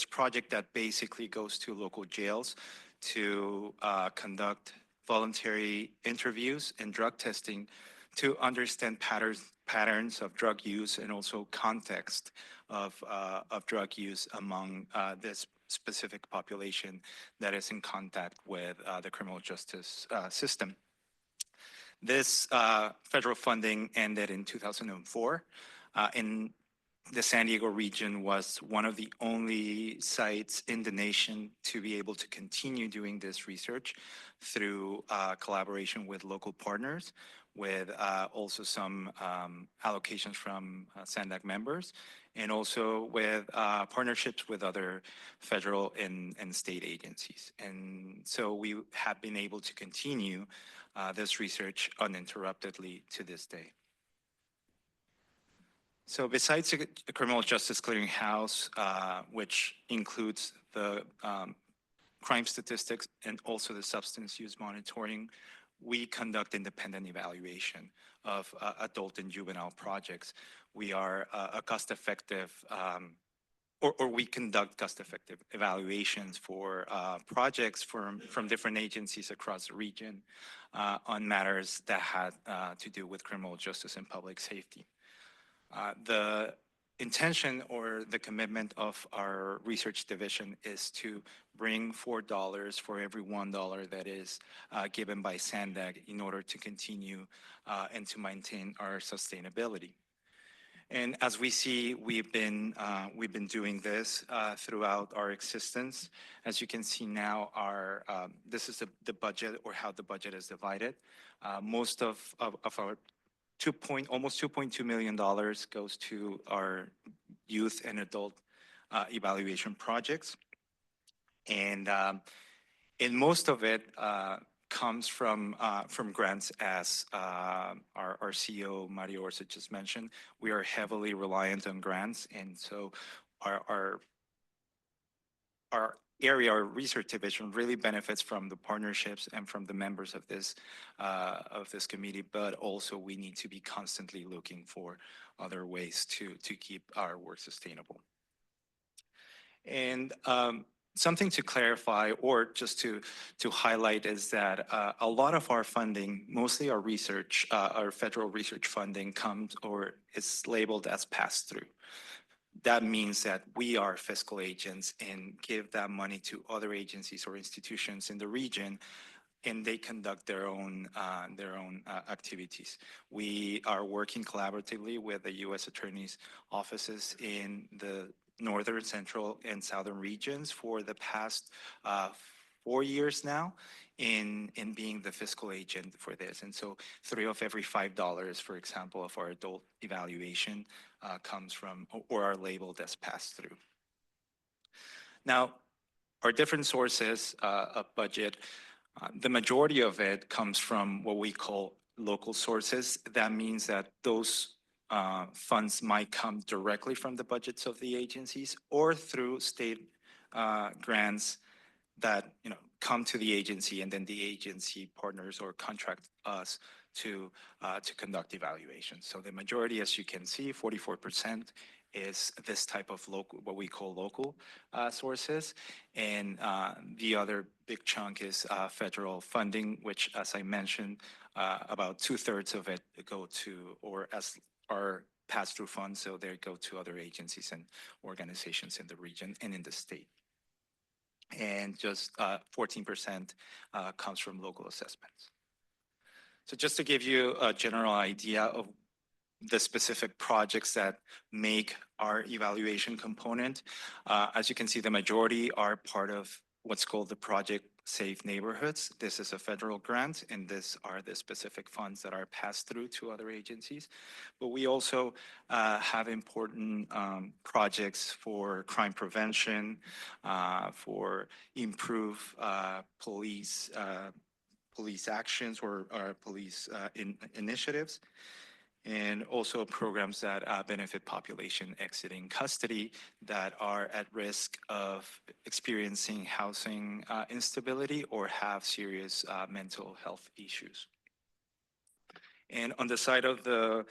project that basically goes to local jails to conduct voluntary interviews and drug testing to understand patterns of drug use and also context of drug use among this specific population that is in contact with the criminal justice system. This federal funding ended in 2004. In the San Diego region was one of the only sites in the nation to be able to continue doing this research through collaboration with local partners, with also some allocations from SANDAG members, and also with partnerships with other federal and state agencies. And so we have been able to continue this research uninterruptedly to this day. So besides the Criminal Justice Clearinghouse, which includes the crime statistics and also the substance use monitoring, we conduct independent evaluation of adult and juvenile projects. We are a cost-effective, or we conduct cost-effective evaluations for projects from different agencies across the region on matters that had to do with criminal justice and public safety. The intention or the commitment of our research division is to bring $4 for every $1 that is given by SANDAG in order to continue and to maintain our sustainability. And as we see, we've been doing this throughout our existence. As you can see now, this is the budget, or how the budget is divided. Most of our almost $2.2 million goes to our youth and adult evaluation projects. And most of it comes from grants, as our CEO, Mario Orsa, just mentioned. We are heavily reliant on grants, and so our area, our research division, really benefits from the partnerships and from the members of this committee, but also we need to be constantly looking for other ways to keep our work sustainable. And something to clarify, or just to highlight, is that a lot of our funding, mostly our research, our federal research funding, comes or is labeled as pass-through. That means that we are fiscal agents and give that money to other agencies or institutions in the region, and they conduct their own activities. We are working collaboratively with the U.S. Attorney's offices in the northern, central, and southern regions for the past 4 years now in being the fiscal agent for this. And so 3 of every $5, for example, of our adult evaluation comes from or are labeled as pass-through. Now, our different sources of budget, the majority of it comes from what we call local sources. That means that those funds might come directly from the budgets of the agencies or through state grants that come to the agency, and then the agency partners or contract us to conduct evaluations. So the majority, as you can see, 44%, is this type of local, what we call local sources, and the other big chunk is federal funding, which, as I mentioned, about 2/3 of it go to, or as our pass-through funds, so they go to other agencies and organizations in the region and in the state. And just 14% comes from local assessments. So just to give you a general idea of the specific projects that make our evaluation component, as you can see, the majority are part of what's called the Project Safe Neighborhoods. This is a federal grant, and these are the specific funds that are passed through to other agencies. But we also have important projects for crime prevention, for improve police actions or police initiatives, and also programs that benefit population exiting custody that are at risk of experiencing housing instability or have serious mental health issues. And on the side of the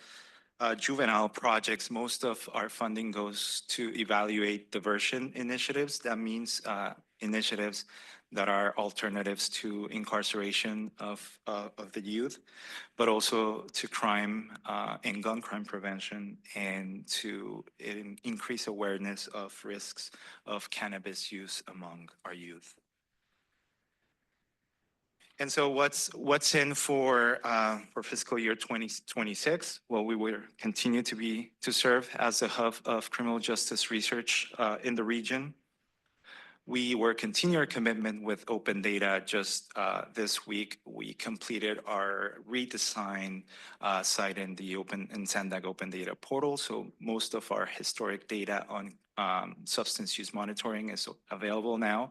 juvenile projects, most of our funding goes to evaluate diversion initiatives. That means initiatives that are alternatives to incarceration of the youth, but also to crime and gun crime prevention, and to increase awareness of risks of cannabis use among our youth. And so what's in for fiscal year 2026? Well, we will continue to serve as a hub of criminal justice research in the region. We will continue our commitment with open data. Just this week, we completed our redesign site in the SANDAG open data portal. So most of our historic data on substance use monitoring is available now,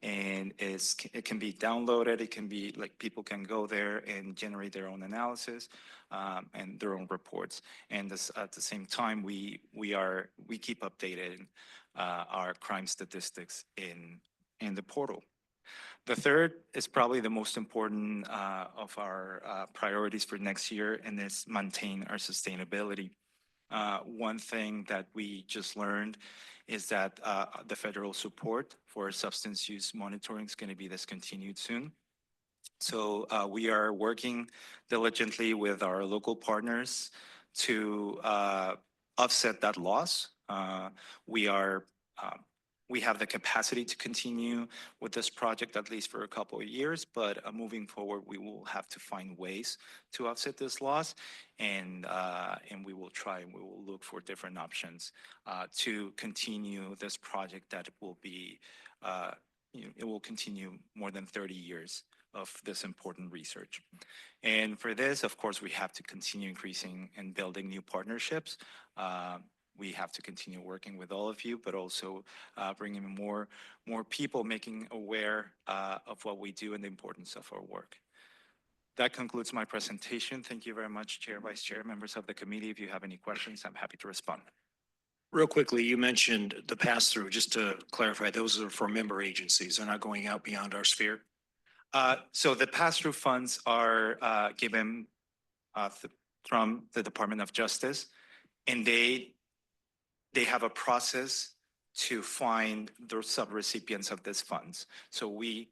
and it can be downloaded. It can be like people can go there and generate their own analysis and their own reports. And at the same time, we keep updated our crime statistics in the portal. The third is probably the most important of our priorities for next year, and is maintain our sustainability. One thing that we just learned is that the federal support for substance use monitoring is going to be discontinued soon. So we are working diligently with our local partners to offset that loss. We have the capacity to continue with this project at least for a couple of years, but moving forward, we will have to find ways to offset this loss, and we will look for different options to continue this project that will be, it will continue more than 30 years of this important research. And for this, of course, we have to continue increasing and building new partnerships. We have to continue working with all of you, but also bringing more people, making aware of what we do and the importance of our work. That concludes my presentation. Thank you very much, Chair, Vice Chair, members of the committee. If you have any questions, I'm happy to respond.
Real quickly, you mentioned the pass-through. Just to clarify, those are for member agencies. They're not going out beyond our sphere?
So the pass-through funds are given from the Department of Justice, and they have a process to find the subrecipients of these funds. So we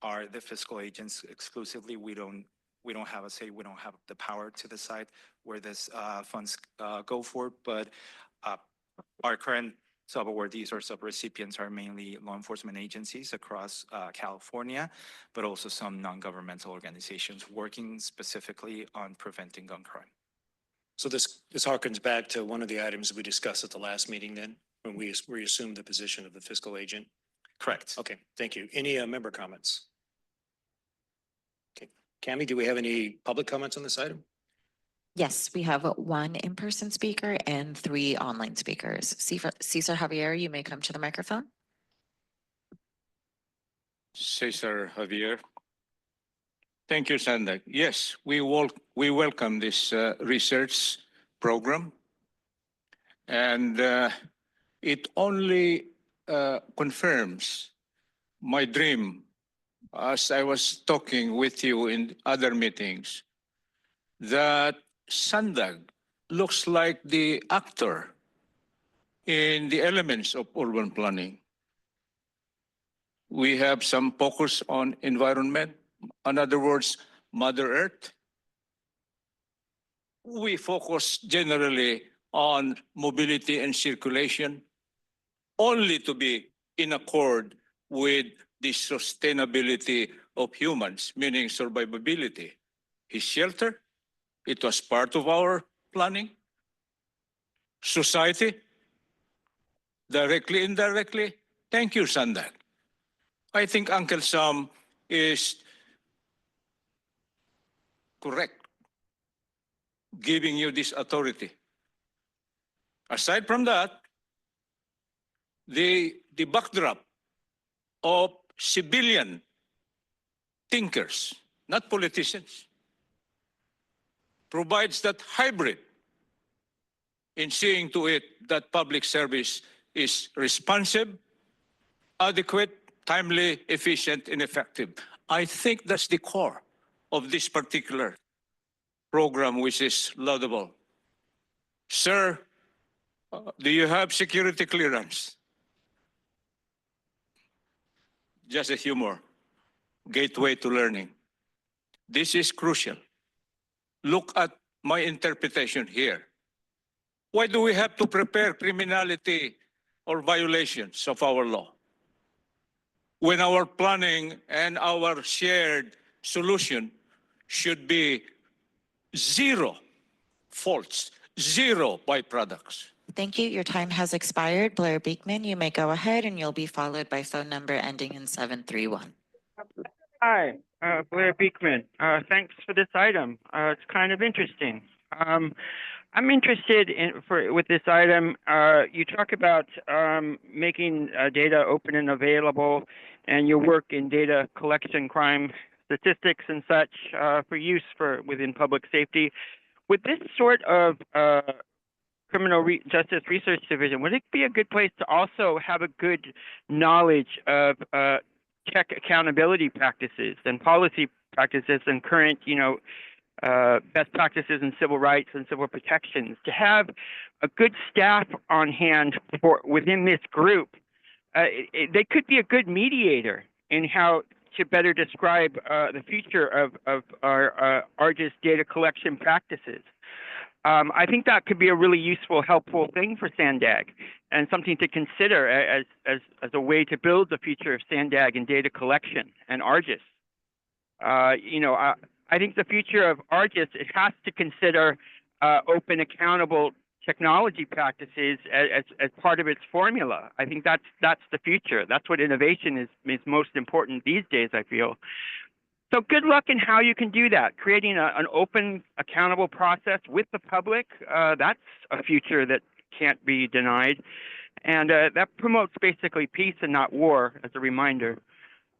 are the fiscal agents exclusively. We don't have a say. We don't have the power to decide where these funds go for. But our current Subawardees or subrecipients are mainly law enforcement agencies across California, but also some non-governmental organizations working specifically on preventing gun crime.
So this harkens back to one of the items we discussed at the last meeting then, when we assumed the position of the fiscal agent.
Correct.
Okay, thank you. Any member comments? Okay, Cami, do we have any public comments on this item?
Yes, we have one in-person speaker and 3 online speakers. Cesar Javier, you may come to the microphone.
Cesar Javier. Thank you, SANDAG. Yes, we welcome this research program. And it only confirms my dream as I was talking with you in other meetings, that SANDAG looks like the actor in the elements of urban planning. We have some focus on environment, in other words, Mother Earth. We focus generally on mobility and circulation, only to be in accord with the sustainability of humans, meaning survivability. His shelter, it was part of our planning. Society, directly, indirectly. Thank you, SANDAG. I think Uncle Sam is correct, giving you this authority. Aside from that, the backdrop of civilian thinkers, not politicians, provides that hybrid in seeing to it that public service is responsive, adequate, timely, efficient, and effective. I think that's the core of this particular program, which is laudable. Sir, do you have security clearance? Just a humor, gateway to learning. This is crucial. Look at my interpretation here. Why do we have to prepare criminality or violations of our law when our planning and our shared solution should be 0 faults, 0 byproducts?
Thank you. Your time has expired. Blair Beekman, you may go ahead and you'll be followed by phone number ending in 731.
Hi, Blair Beekman. Thanks for this item. It's kind of interesting. I'm interested with this item. You talk about making data open and available, and your work in data collection, crime statistics, and such for use within public safety. With this sort of Criminal Justice Research Division, would it be a good place to also have a good knowledge of check accountability practices and policy practices and current, best practices in civil rights and civil protections, to have a good staff on hand within this group? They could be a good mediator in how to better describe the future of our ARGIS data collection practices. I think that could be a really useful, helpful thing for SANDAG, and something to consider as a way to build the future of SANDAG and data collection and ARGIS. I think the future of ARGIS, it has to consider open, accountable technology practices as part of its formula. I think that's the future. That's what innovation is most important these days, I feel. So good luck in how you can do that. Creating an open, accountable process with the public, that's a future that can't be denied. And that promotes basically peace and not war, as a reminder.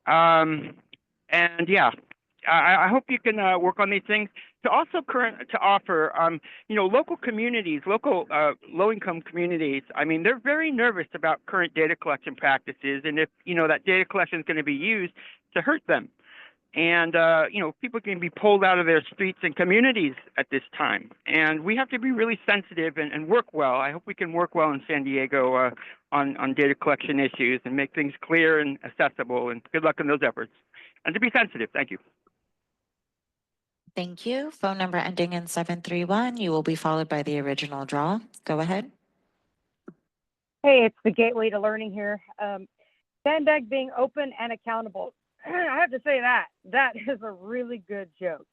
And yeah, I hope you can work on these things. To also offer, local communities, local low-income communities, I mean, they're very nervous about current data collection practices, and if, that data collection is going to be used to hurt them. And, people can be pulled out of their streets and communities at this time. And we have to be really sensitive and work well. I hope we can work well in San Diego on data collection issues and make things clear and accessible. And good luck in those efforts. And to be sensitive. Thank you.
Thank you. Phone number ending in 731. You will be followed by the original draw. Go ahead.
Hey, it's the gateway to learning here. SANDAG being open and accountable. I have to say that is a really good joke.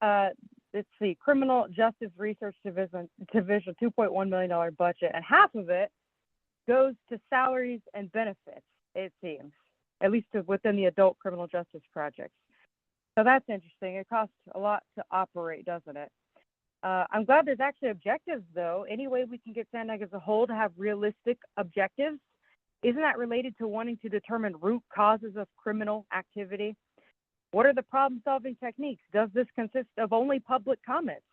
Let's see, Criminal Justice Research Division, $2.1 million budget, and half of it goes to salaries and benefits, it seems, at least within the adult criminal justice projects. So that's interesting. It costs a lot to operate, doesn't it? I'm glad there's actually objectives, though. Any way we can get SANDAG as a whole to have realistic objectives? Isn't that related to wanting to determine root causes of criminal activity? What are the problem-solving techniques? Does this consist of only public comments?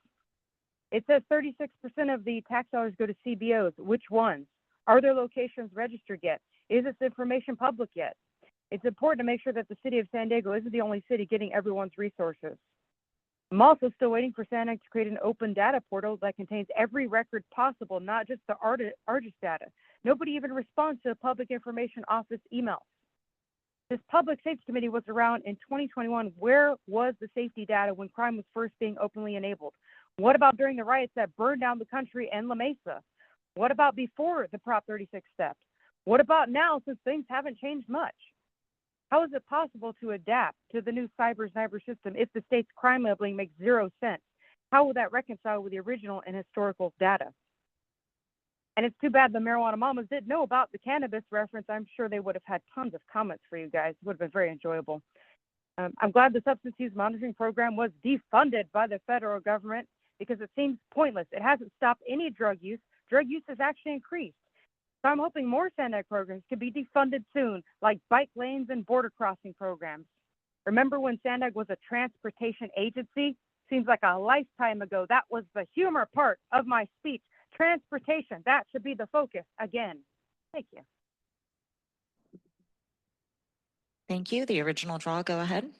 It says 36% of the tax dollars go to CBOs. Which ones? Are their locations registered yet? Is this information public yet? It's important to make sure that the city of San Diego isn't the only city getting everyone's resources. I'm also still waiting for SANDAG to create an open data portal that contains every record possible, not just the ARGIS data. Nobody even responds to the Public Information Office emails. This Public Safety Committee was around in 2021. Where was the safety data when crime was first being openly enabled? What about during the riots that burned down the country and La Mesa? What about before the Prop 36 steps? What about now, since things haven't changed much? How is it possible to adapt to the new cyber system if the state's crime labeling makes zero sense? How will that reconcile with the original and historical data? And it's too bad the marijuana mamas didn't know about the cannabis reference. I'm sure they would have had tons of comments for you guys. It would have been very enjoyable. I'm glad the substance use monitoring program was defunded by the federal government because it seems pointless. It hasn't stopped any drug use. Drug use has actually increased. So I'm hoping more SANDAG programs can be defunded soon, like bike lanes and border crossing programs. Remember when SANDAG was a transportation agency? Seems like a lifetime ago. That was the humor part of my speech. Transportation, that should be the focus again. Thank you.
Thank you. The original draw, go ahead.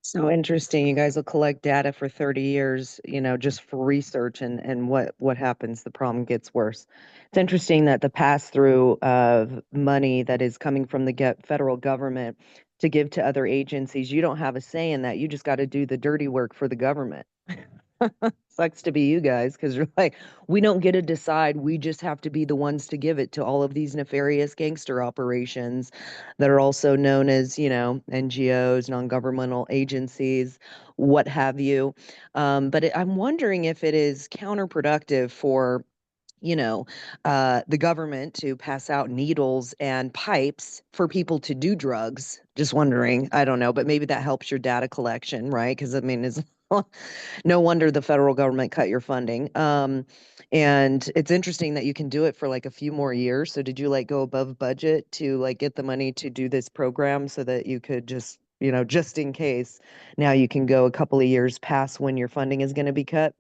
So interesting. You guys will collect data for 30 years, just for research and what happens, the problem gets worse. It's interesting that the pass through of money that is coming from the federal government to give to other agencies, you don't have a say in that. You just got to do the dirty work for the government. Sucks to be you guys, because you're like, we don't get to decide. We just have to be the ones to give it to all of these nefarious gangster operations that are also known as, NGOs, non-governmental agencies, what have you. But I'm wondering if it is counterproductive for the government to pass out needles and pipes for people to do drugs. Just wondering, I don't know, but maybe that helps your data collection, right? Because it's no wonder the federal government cut your funding. And it's interesting that you can do it for like a few more years. So did you go above budget to get the money to do this program so that you could just, just in case, now you can go a couple of years past when your funding is going to be cut?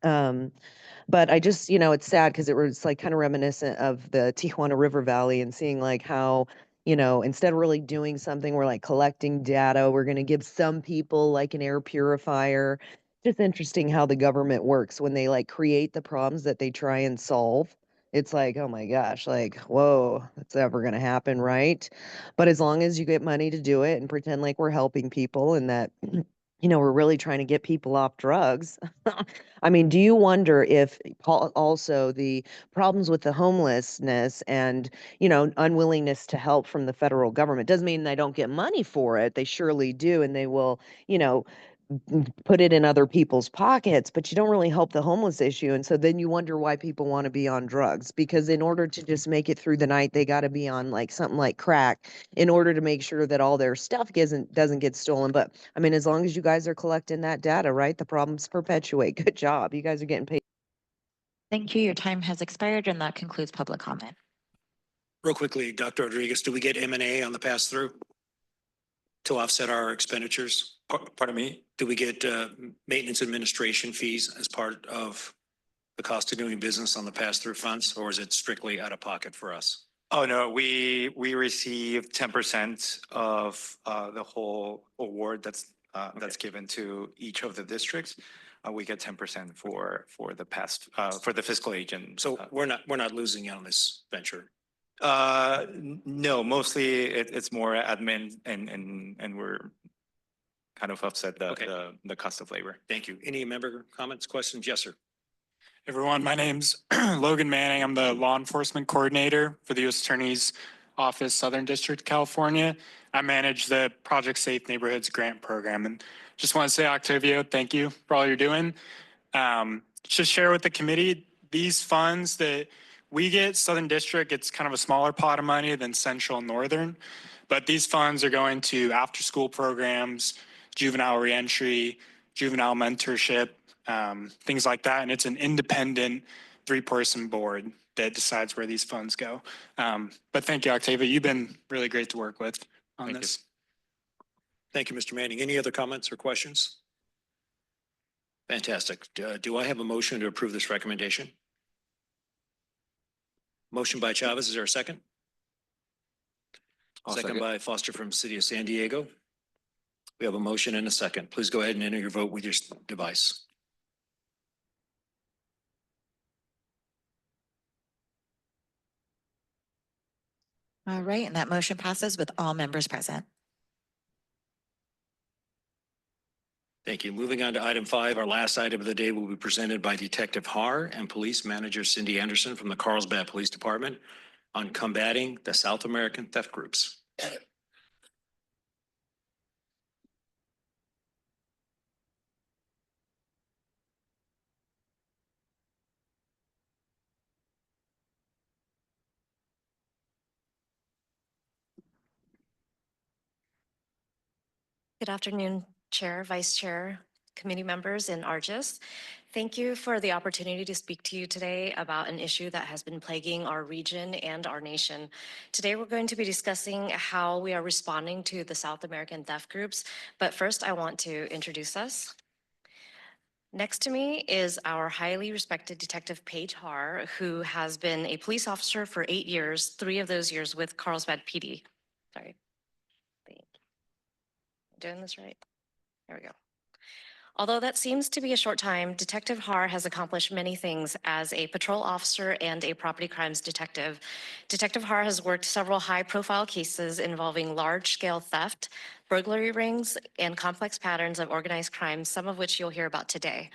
But I just, it's sad because it was kind of reminiscent of the Tijuana River Valley and seeing how, instead of really doing something, we're collecting data. We're going to give some people an air purifier. Just interesting how the government works when they create the problems that they try and solve. It's oh my gosh, whoa, that's never going to happen, right? But as long as you get money to do it and pretend like we're helping people and that we're really trying to get people off drugs. I mean, do you wonder if also the problems with the homelessness and, unwillingness to help from the federal government doesn't mean they don't get money for it. They surely do. And they will, put it in other people's pockets, but you don't really help the homeless issue. And so then you wonder why people want to be on drugs, because in order to just make it through the night, they got to be on something like crack in order to make sure that all their stuff doesn't get stolen. But I mean, as long as you guys are collecting that data, right, the problems perpetuate. Good job. You guys are getting paid.
Thank you. Your time has expired, and that concludes public comment.
Real quickly, Dr. Rodriguez, do we get M&A on the pass-through to offset our expenditures?
Pardon me?
Do we get maintenance administration fees as part of the cost of doing business on the pass-through funds, or is it strictly out of pocket for us?
Oh, no, we receive 10% of the whole award that's given to each of the districts. We get 10% for the fiscal agent.
So we're not losing out on this venture.
No, mostly it's more admin and we're kind of offset the cost of labor.
Thank you. Any member comments, questions? Yes, sir.
Everyone, my name's Logan Manning. I'm the law enforcement coordinator for the U.S. Attorney's Office, Southern District, California. I manage the Project Safe Neighborhoods grant program. And just want to say, Octavio, thank you for all you're doing. Just share with the committee, these funds that we get, Southern District, it's kind of a smaller pot of money than Central and Northern. But these funds are going to after-school programs, juvenile reentry, juvenile mentorship, things like that. And it's an independent 3-person board that decides where these funds go. But thank you, Octavia. You've been really great to work with on this.
Thank you, Mr. Manning. Any other comments or questions? Fantastic. Do I have a motion to approve this recommendation? Motion by Chavez. Is there a second? Second by Foster from City of San Diego. We have a motion and a second. Please go ahead and enter your vote with your device.
All right, and that motion passes with all members present.
Thank you. Moving on to item 5, our last item of the day will be presented by Detective Har and Police Manager Cindy Anderson from the Carlsbad Police Department on combating the South American theft groups.
Good afternoon, Chair, Vice Chair, committee members, and ARGIS. Thank you for the opportunity to speak to you today about an issue that has been plaguing our region and our nation. Today, we're going to be discussing how we are responding to the South American theft groups. But first, I want to introduce us. Next to me is our highly respected Detective Paige Har, who has been a police officer for 8 years, 3 of those years with Carlsbad PD. Sorry. Doing this right? There we go. Although that seems to be a short time, Detective Har has accomplished many things as a patrol officer and a property crimes detective. Detective Har has worked several high-profile cases involving large-scale theft, burglary rings, and complex patterns of organized crime, some of which you'll hear about today.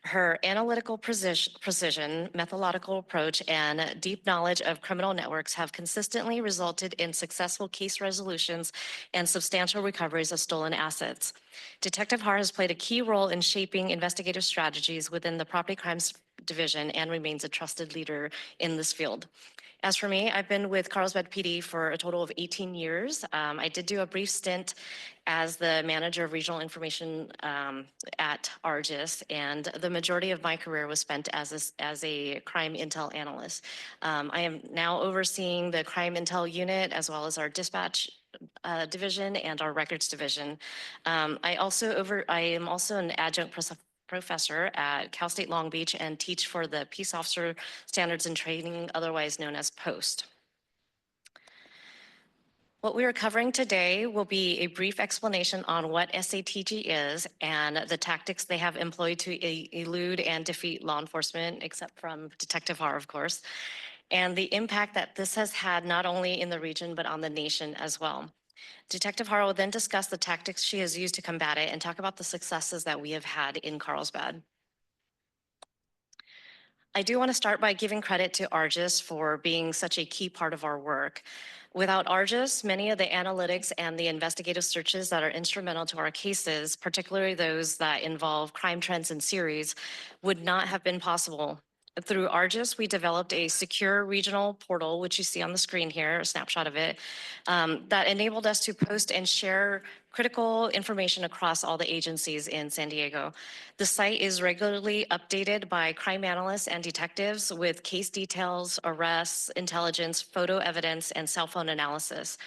Her analytical precision, methodological approach, and deep knowledge of criminal networks have consistently resulted in successful case resolutions and substantial recoveries of stolen assets. Detective Har has played a key role in shaping investigative strategies within the Property Crimes Division and remains a trusted leader in this field. As for me, I've been with Carlsbad PD for a total of 18 years. I did do a brief stint as the manager of regional information at ARGIS, and the majority of my career was spent as a crime intel analyst. I am now overseeing the crime intel unit as well as our dispatch division and our records division. I am also an adjunct professor at Cal State Long Beach and teach for the Peace Officer Standards and Training, otherwise known as POST. What we are covering today will be a brief explanation on what SATG is and the tactics they have employed to elude and defeat law enforcement, except from Detective Har, of course, and the impact that this has had not only in the region, but on the nation as well. Detective Har will then discuss the tactics she has used to combat it and talk about the successes that we have had in Carlsbad. I do want to start by giving credit to ARGIS for being such a key part of our work. Without ARGIS, many of the analytics and the investigative searches that are instrumental to our cases, particularly those that involve crime trends and series, would not have been possible. Through ARGIS, we developed a secure regional portal, which you see on the screen here, a snapshot of it, that enabled us to post and share critical information across all the agencies in San Diego. The site is regularly updated by crime analysts and detectives with case details, arrests, intelligence, photo evidence, and cell phone analysis.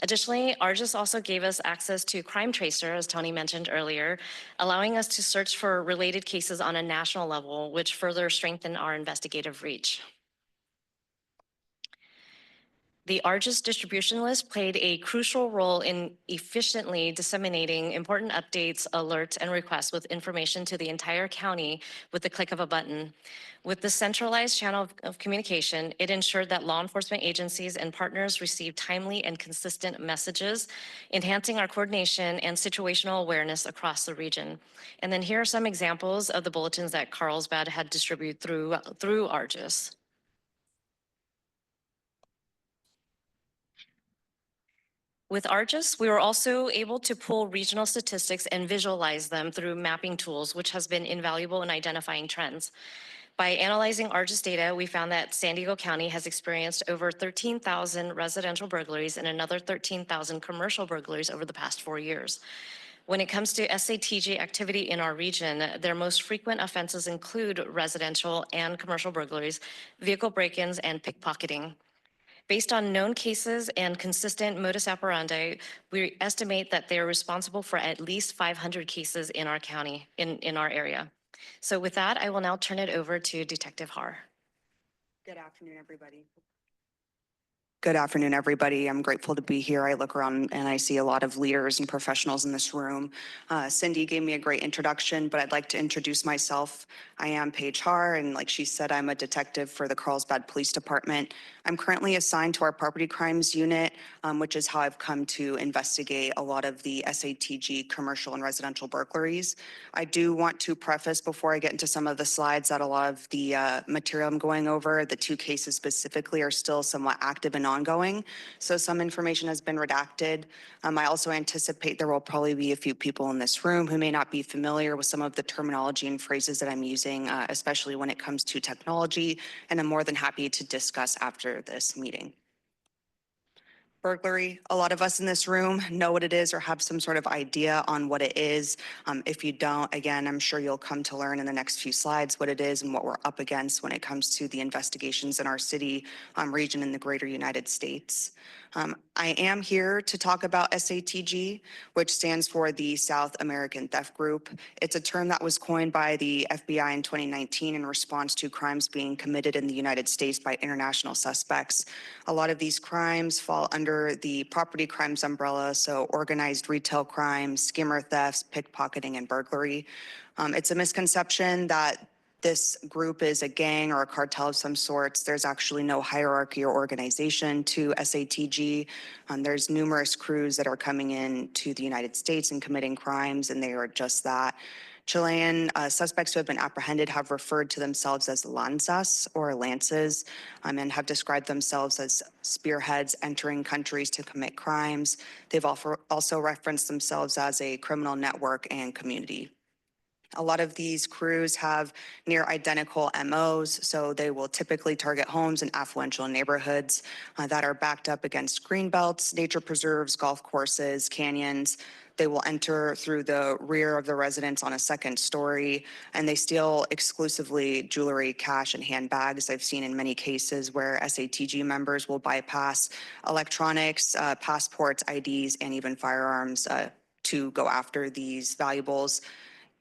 Additionally, ARGIS also gave us access to Crime Tracer, as Tony mentioned earlier, allowing us to search for related cases on a national level, which further strengthened our investigative reach. The ARGIS distribution list played a crucial role in efficiently disseminating important updates, alerts, and requests with information to the entire county with the click of a button. With the centralized channel of communication, it ensured that law enforcement agencies and partners received timely and consistent messages, enhancing our coordination and situational awareness across the region. And then here are some examples of the bulletins that Carlsbad had distributed through ARGIS. With ARGIS, we were also able to pull regional statistics and visualize them through mapping tools, which has been invaluable in identifying trends. By analyzing ARGIS data, we found that San Diego County has experienced over 13,000 residential burglaries and another 13,000 commercial burglaries over the past 4 years. When it comes to SATG activity in our region, their most frequent offenses include residential and commercial burglaries, vehicle break-ins, and pickpocketing. Based on known cases and consistent modus operandi, we estimate that they're responsible for at least 500 cases in our county, in our area. So with that, I will now turn it over to Detective Har.
Good afternoon, everybody. Good afternoon, everybody. I'm grateful to be here. I look around and I see a lot of leaders and professionals in this room. Cindy gave me a great introduction, but I'd like to introduce myself. I am Paige Har, and like she said, I'm a detective for the Carlsbad Police Department. I'm currently assigned to our property crimes unit, which is how I've come to investigate a lot of the SATG commercial and residential burglaries. I do want to preface before I get into some of the slides that a lot of the material I'm going over, the 2 cases specifically, are still somewhat active and ongoing. So some information has been redacted. I also anticipate there will probably be a few people in this room who may not be familiar with some of the terminology and phrases that I'm using, especially when it comes to technology, and I'm more than happy to discuss after this meeting. Burglary, a lot of us in this room know what it is or have some sort of idea on what it is. If you don't, again, I'm sure you'll come to learn in the next few slides what it is and what we're up against when it comes to the investigations in our city, region, and the greater United States. I am here to talk about SATG, which stands for the South American Theft Group. It's a term that was coined by the FBI in 2019 in response to crimes being committed in the United States by international suspects. A lot of these crimes fall under the property crimes umbrella, so organized retail crimes, skimmer thefts, pickpocketing, and burglary. It's a misconception that this group is a gang or a cartel of some sorts. There's actually no hierarchy or organization to SATG. There's numerous crews that are coming in to the United States and committing crimes, and they are just that. Chilean suspects who have been apprehended have referred to themselves as lanzas or lances, and have described themselves as spearheads entering countries to commit crimes. They've also referenced themselves as a criminal network and community. A lot of these crews have near identical MOs, so they will typically target homes in affluential neighborhoods that are backed up against green belts, nature preserves, golf courses, canyons. They will enter through the rear of the residence on a second story, and they steal exclusively jewelry, cash, and handbags. I've seen in many cases where SATG members will bypass electronics, passports, IDs, and even firearms to go after these valuables.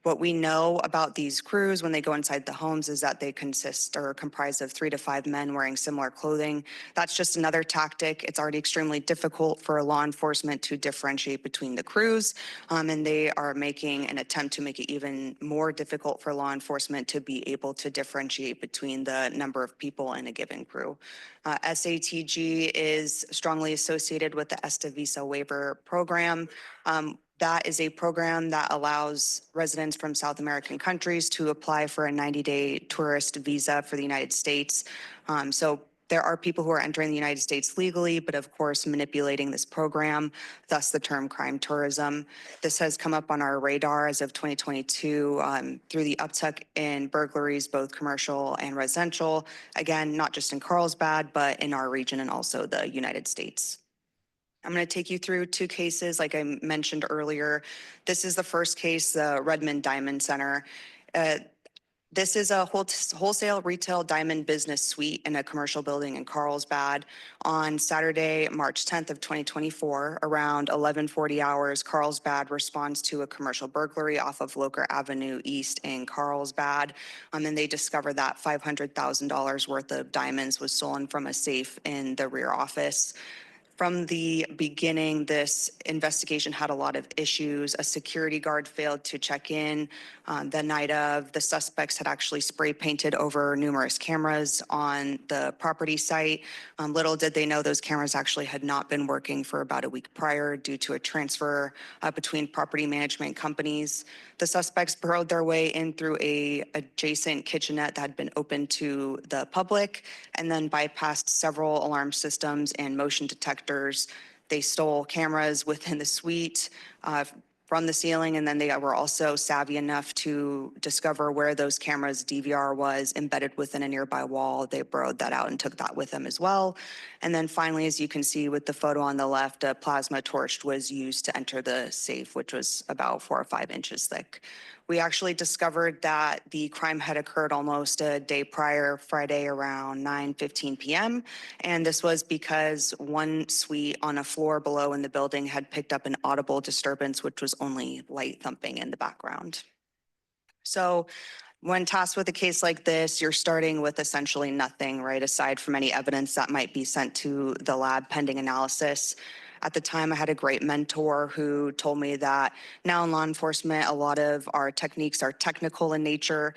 What we know about these crews when they go inside the homes is that they consist or are comprised of 3 to 5 men wearing similar clothing. That's just another tactic. It's already extremely difficult for law enforcement to differentiate between the crews, and they are making an attempt to make it even more difficult for law enforcement to be able to differentiate between the number of people in a given crew. SATG is strongly associated with the ESTA Visa Waiver Program. That is a program that allows residents from South American countries to apply for a 90-day tourist visa for the United States. So there are people who are entering the United States legally, but of course manipulating this program, thus the term crime tourism. This has come up on our radar as of 2022 through the uptick in burglaries, both commercial and residential. Again, not just in Carlsbad, but in our region and also the United States. I'm going to take you through 2 cases like I mentioned earlier. This is the first case, the Redmond Diamond Center. This is a wholesale retail diamond business suite in a commercial building in Carlsbad. On Saturday, March 10th of 2024, around 11:40 hours, Carlsbad responds to a commercial burglary off of Loker Avenue East in Carlsbad. And they discover that $500,000 worth of diamonds was stolen from a safe in the rear office. From the beginning, this investigation had a lot of issues. A security guard failed to check in the night of. The suspects had actually spray painted over numerous cameras on the property site. Little did they know those cameras actually had not been working for about a week prior due to a transfer between property management companies. The suspects burrowed their way in through a adjacent kitchenette that had been open to the public and then bypassed several alarm systems and motion detectors. They stole cameras within the suite from the ceiling, and then they were also savvy enough to discover where those cameras' DVR was embedded within a nearby wall. They burrowed that out and took that with them as well. And then finally, as you can see with the photo on the left, a plasma torch was used to enter the safe, which was about 4 or 5 inches thick. We actually discovered that the crime had occurred almost a day prior, Friday around 9:15 p.m. And this was because one suite on a floor below in the building had picked up an audible disturbance, which was only light thumping in the background. So when tasked with a case like this, you're starting with essentially nothing, right? Aside from any evidence that might be sent to the lab pending analysis. At the time, I had a great mentor who told me that now in law enforcement, a lot of our techniques are technical in nature,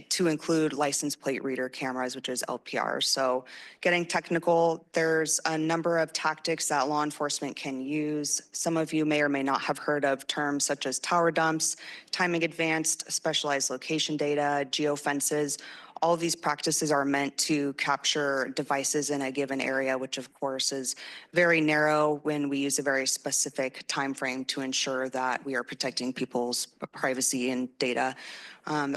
to include license plate reader cameras, which is LPR. So getting technical, there's a number of tactics that law enforcement can use. Some of you may or may not have heard of terms such as tower dumps, timing advanced, specialized location data, geofences. All of these practices are meant to capture devices in a given area, which of course is very narrow when we use a very specific time frame to ensure that we are protecting people's privacy and data.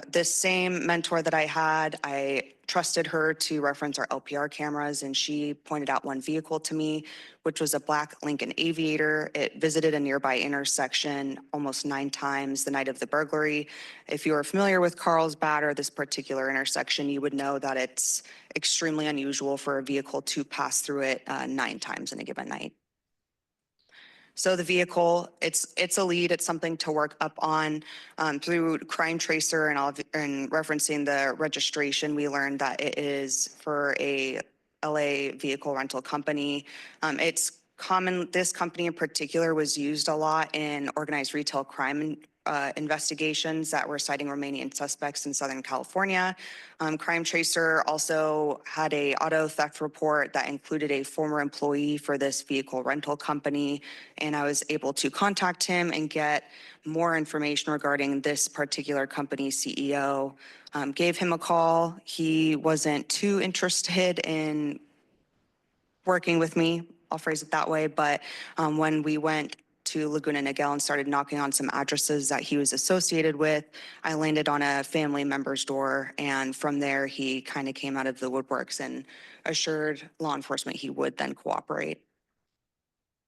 This same mentor that I had, I trusted her to reference our LPR cameras, and she pointed out one vehicle to me, which was a black Lincoln Aviator. It visited a nearby intersection almost 9 times the night of the burglary. If you are familiar with Carlsbad or this particular intersection, you would know that it's extremely unusual for a vehicle to pass through it 9 times in a given night. So the vehicle, it's a lead. It's something to work up on through Crime Tracer and referencing the registration. We learned that it is for a LA vehicle rental company. It's common. This company in particular was used a lot in organized retail crime investigations that were citing Romanian suspects in Southern California. Crime Tracer also had a auto theft report that included a former employee for this vehicle rental company, and I was able to contact him and get more information regarding this particular company's CEO. Gave him a call. He wasn't too interested in working with me, I'll phrase it that way, but when we went to Laguna Niguel and started knocking on some addresses that he was associated with, I landed on a family member's door, and from there he kind of came out of the woodworks and assured law enforcement he would then cooperate.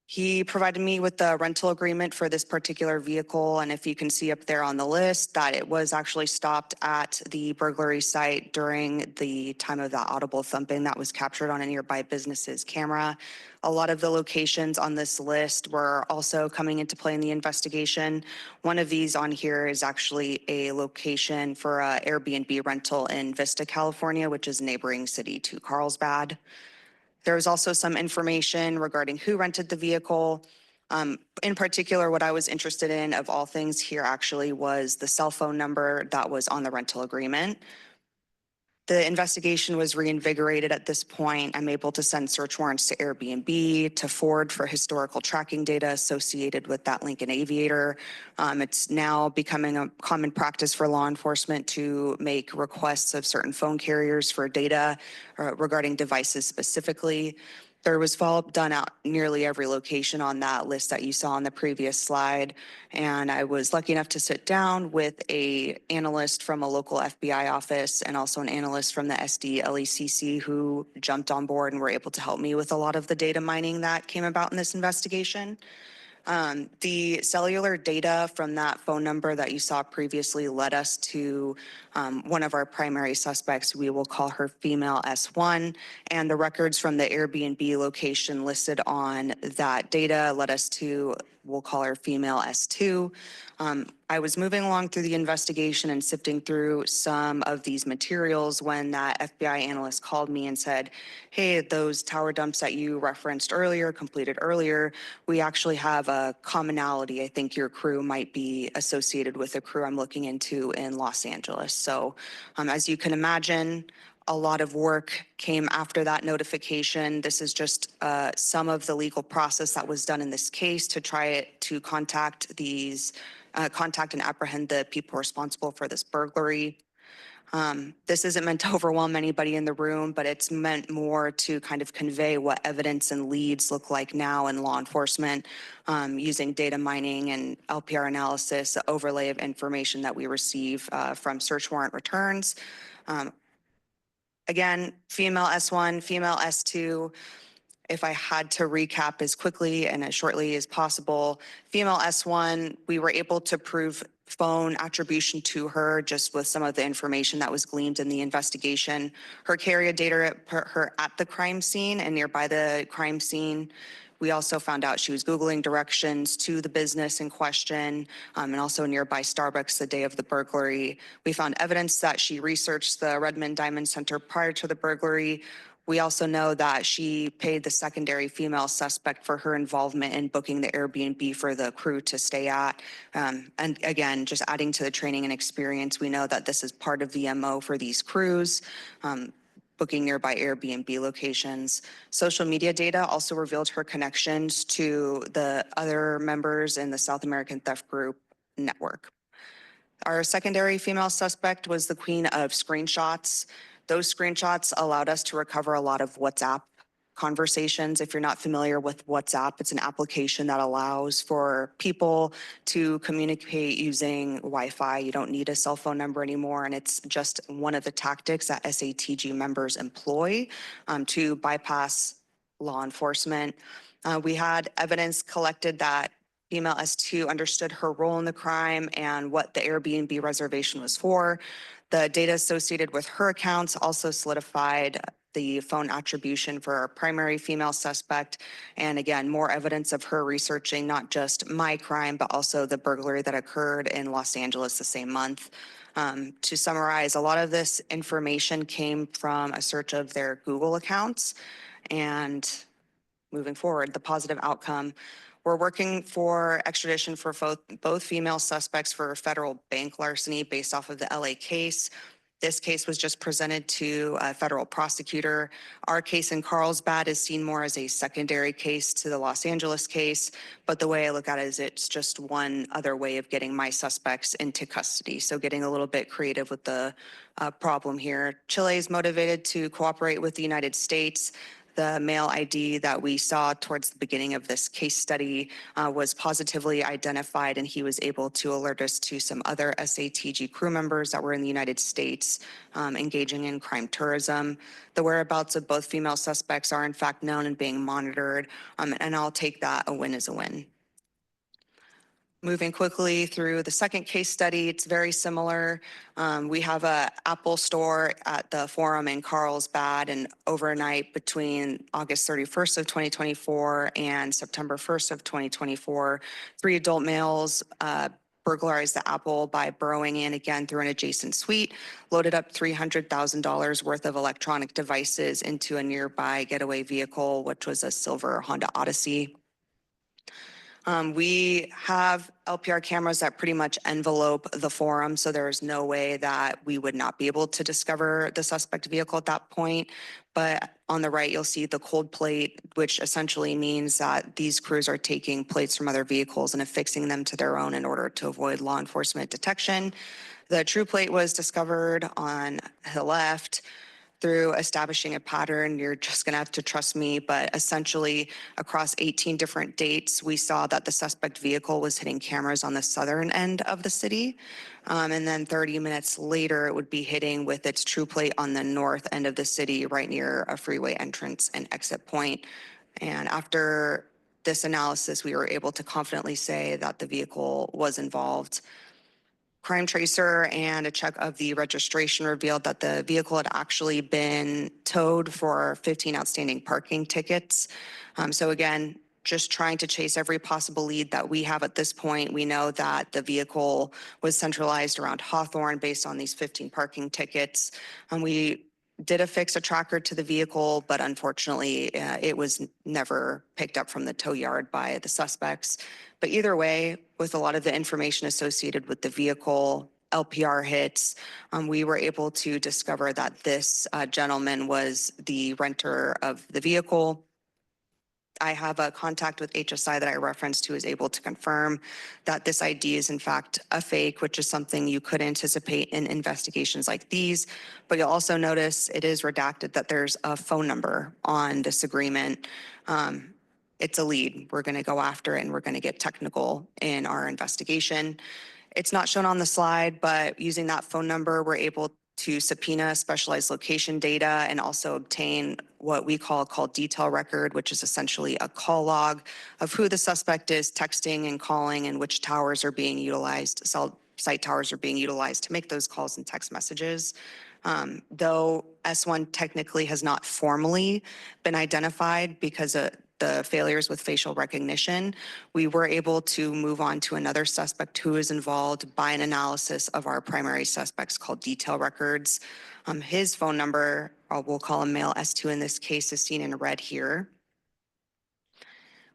He provided me with the rental agreement for this particular vehicle, and if you can see up there on the list that it was actually stopped at the burglary site during the time of that audible thumping that was captured on a nearby business's camera. A lot of the locations on this list were also coming into play in the investigation. One of these on here is actually a location for an Airbnb rental in Vista, California, which is a neighboring city to Carlsbad. There was also some information regarding who rented the vehicle. In particular, what I was interested in, of all things here actually, was the cell phone number that was on the rental agreement. The investigation was reinvigorated at this point. I'm able to send search warrants to Airbnb, to Ford for historical tracking data associated with that Lincoln Aviator. It's now becoming a common practice for law enforcement to make requests of certain phone carriers for data regarding devices specifically. There was follow-up done at nearly every location on that list that you saw on the previous slide. And I was lucky enough to sit down with an analyst from a local FBI office and also an analyst from the SD-LECC who jumped on board and were able to help me with a lot of the data mining that came about in this investigation. The cellular data from that phone number that you saw previously led us to one of our primary suspects. We will call her female S1, and the records from the Airbnb location listed on that data led us to, we'll call her female S2. I was moving along through the investigation and sifting through some of these materials when that FBI analyst called me and said, hey, those tower dumps that you referenced earlier, completed earlier, we actually have a commonality. I think your crew might be associated with a crew I'm looking into in Los Angeles. So as you can imagine, a lot of work came after that notification. This is just some of the legal process that was done in this case to try to contact and apprehend the people responsible for this burglary. This isn't meant to overwhelm anybody in the room, but it's meant more to kind of convey what evidence and leads look like now in law enforcement, using data mining and LPR analysis, the overlay of information that we receive from search warrant returns. Again, female S1, female S2. If I had to recap as quickly and as shortly as possible, female S1, we were able to prove phone attribution to her just with some of the information that was gleaned in the investigation. Her carrier data put her at the crime scene and nearby the crime scene. We also found out she was Googling directions to the business in question and also nearby Starbucks the day of the burglary. We found evidence that she researched the Redmond Diamond Center prior to the burglary. We also know that she paid the secondary female suspect for her involvement in booking the Airbnb for the crew to stay at. And again, just adding to the training and experience, we know that this is part of the MO for these crews, booking nearby Airbnb locations. Social media data also revealed her connections to the other members in the South American Theft Group network. Our secondary female suspect was the queen of screenshots. Those screenshots allowed us to recover a lot of WhatsApp conversations. If you're not familiar with WhatsApp, it's an application that allows for people to communicate using Wi-Fi. You don't need a cell phone number anymore, and it's just one of the tactics that SATG members employ to bypass law enforcement. We had evidence collected that female S2 understood her role in the crime and what the Airbnb reservation was for. The data associated with her accounts also solidified the phone attribution for our primary female suspect. And again, more evidence of her researching not just my crime, but also the burglary that occurred in Los Angeles the same month. To summarize, a lot of this information came from a search of their Google accounts. And moving forward, the positive outcome. We're working for extradition for both female suspects for federal bank larceny based off of the LA case. This case was just presented to a federal prosecutor. Our case in Carlsbad is seen more as a secondary case to the Los Angeles case, but the way I look at it is it's just one other way of getting my suspects into custody. So getting a little bit creative with the problem here. Chile is motivated to cooperate with the United States. The male ID that we saw towards the beginning of this case study was positively identified, and he was able to alert us to some other SATG crew members that were in the United States engaging in crime tourism. The whereabouts of both female suspects are in fact known and being monitored, and I'll take that a win is a win. Moving quickly through the second case study, it's very similar. We have an Apple store at the Forum in Carlsbad, and overnight between August 31st of 2024 and September 1st of 2024, 3 adult males burglarized the Apple by burrowing in again through an adjacent suite, loaded up $300,000 worth of electronic devices into a nearby getaway vehicle, which was a silver Honda Odyssey. We have LPR cameras that pretty much envelope the Forum, so there is no way that we would not be able to discover the suspect vehicle at that point. But on the right, you'll see the cold plate, which essentially means that these crews are taking plates from other vehicles and affixing them to their own in order to avoid law enforcement detection. The true plate was discovered on the left. Through establishing a pattern, you're just gonna have to trust me, but essentially across 18 different dates, we saw that the suspect vehicle was hitting cameras on the southern end of the city. And then 30 minutes later, it would be hitting with its true plate on the north end of the city, right near a freeway entrance and exit point. And after this analysis, we were able to confidently say that the vehicle was involved. Crime tracer and a check of the registration revealed that the vehicle had actually been towed for 15 outstanding parking tickets. So again, just trying to chase every possible lead that we have at this point. We know that the vehicle was centralized around Hawthorne based on these 15 parking tickets. And we did affix a tracker to the vehicle, but unfortunately, it was never picked up from the tow yard by the suspects. But either way, with a lot of the information associated with the vehicle, LPR hits, we were able to discover that this gentleman was the renter of the vehicle. I have a contact with HSI that I referenced who is able to confirm that this ID is in fact a fake, which is something you could anticipate in investigations like these. But you'll also notice it is redacted that there's a phone number on this agreement. It's a lead. We're going to go after it and we're going to get technical in our investigation. It's not shown on the slide, but using that phone number, we're able to subpoena specialized location data and also obtain what we call a call detail record, which is essentially a call log of who the suspect is texting and calling and which towers are being utilized, cell site towers are being utilized to make those calls and text messages. Though S1 technically has not formally been identified because the failures with facial recognition, we were able to move on to another suspect who is involved by an analysis of our primary suspects called detail records. His phone number, we'll call him male S2 in this case, is seen in red here.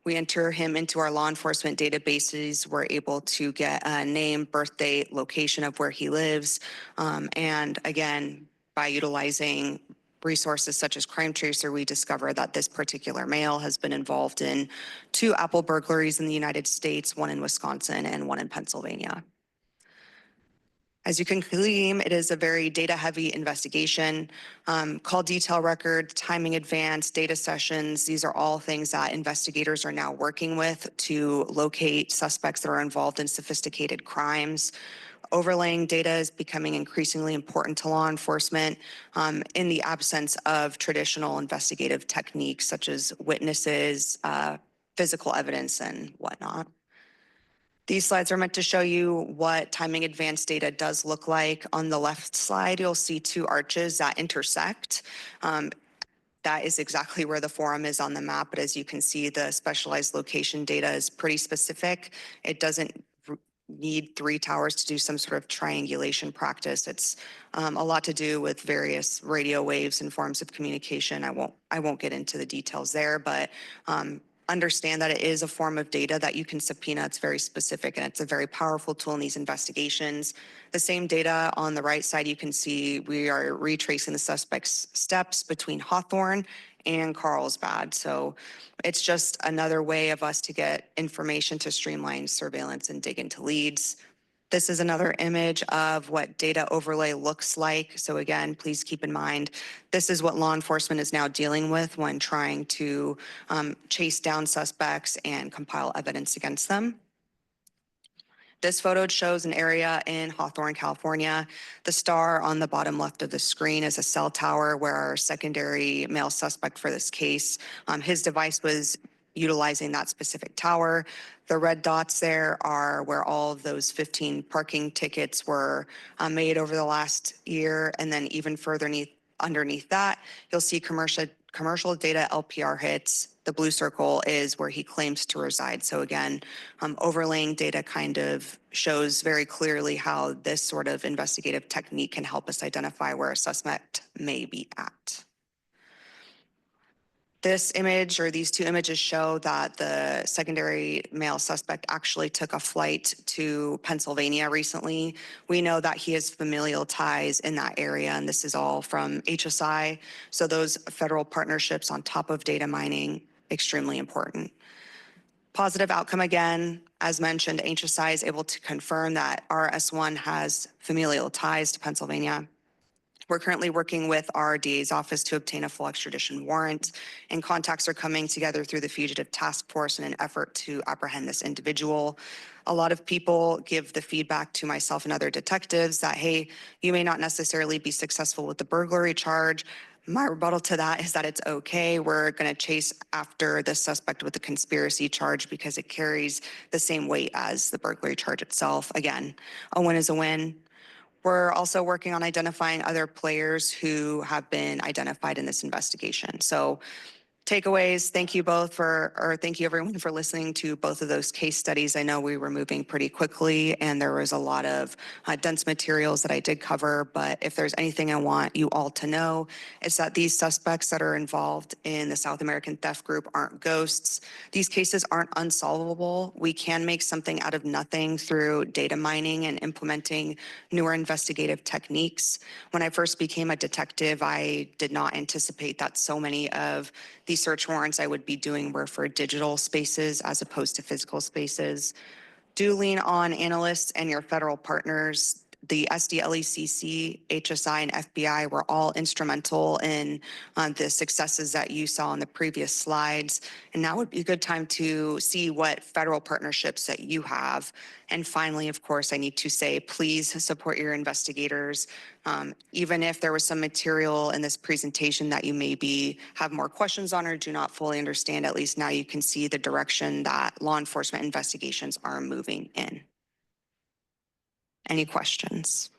We enter him into our law enforcement databases. We're able to get a name, birth date, location of where he lives. And again, by utilizing resources such as Crime Tracer, we discover that this particular male has been involved in 2 Apple burglaries in the United States, 1 in Wisconsin and 1 in Pennsylvania. As you can glean, it is a very data-heavy investigation. Call detail record, timing advance, data sessions, these are all things that investigators are now working with to locate suspects that are involved in sophisticated crimes. Overlaying data is becoming increasingly important to law enforcement in the absence of traditional investigative techniques such as witnesses, physical evidence, and whatnot. These slides are meant to show you what timing advance data does look like. On the left slide, you'll see 2 arches that intersect. That is exactly where the forum is on the map, but as you can see, the specialized location data is pretty specific. It doesn't need 3 towers to do some sort of triangulation practice. It's a lot to do with various radio waves and forms of communication. I won't get into the details there, but understand that it is a form of data that you can subpoena. It's very specific and it's a very powerful tool in these investigations. The same data on the right side, you can see we are retracing the suspect's steps between Hawthorne and Carlsbad. So it's just another way of us to get information to streamline surveillance and dig into leads. This is another image of what data overlay looks like. So again, please keep in mind, this is what law enforcement is now dealing with when trying to chase down suspects and compile evidence against them. This photo shows an area in Hawthorne, California. The star on the bottom left of the screen is a cell tower where our secondary male suspect for this case, his device was utilizing that specific tower. The red dots there are where all of those 15 parking tickets were made over the last year. And then even further underneath that, you'll see commercial data LPR hits. The blue circle is where he claims to reside. So again, overlaying data kind of shows very clearly how this sort of investigative technique can help us identify where a suspect may be at. This image or these 2 images show that the secondary male suspect actually took a flight to Pennsylvania recently. We know that he has familial ties in that area, and this is all from HSI. So those federal partnerships on top of data mining, extremely important. Positive outcome again, as mentioned, HSI is able to confirm that our S1 has familial ties to Pennsylvania. We're currently working with our DA's office to obtain a full extradition warrant, and contacts are coming together through the Fugitive Task Force in an effort to apprehend this individual. A lot of people give the feedback to myself and other detectives that, hey, you may not necessarily be successful with the burglary charge. My rebuttal to that is that it's okay. We're going to chase after the suspect with the conspiracy charge because it carries the same weight as the burglary charge itself. Again, a win is a win. We're also working on identifying other players who have been identified in this investigation. So takeaways, thank you both thank you everyone for listening to both of those case studies. I know we were moving pretty quickly and there was a lot of dense materials that I did cover, but if there's anything I want you all to know, it's that these suspects that are involved in the South American theft group aren't ghosts. These cases aren't unsolvable. We can make something out of nothing through data mining and implementing newer investigative techniques. When I first became a detective, I did not anticipate that so many of these search warrants I would be doing were for digital spaces as opposed to physical spaces. Do lean on analysts and your federal partners. The SDLECC, HSI, and FBI were all instrumental in the successes that you saw on the previous slides. And now would be a good time to see what federal partnerships that you have. And finally, of course, I need to say, please support your investigators. Even if there was some material in this presentation that you maybe have more questions on or do not fully understand, at least now you can see the direction that law enforcement investigations are moving in. Any questions?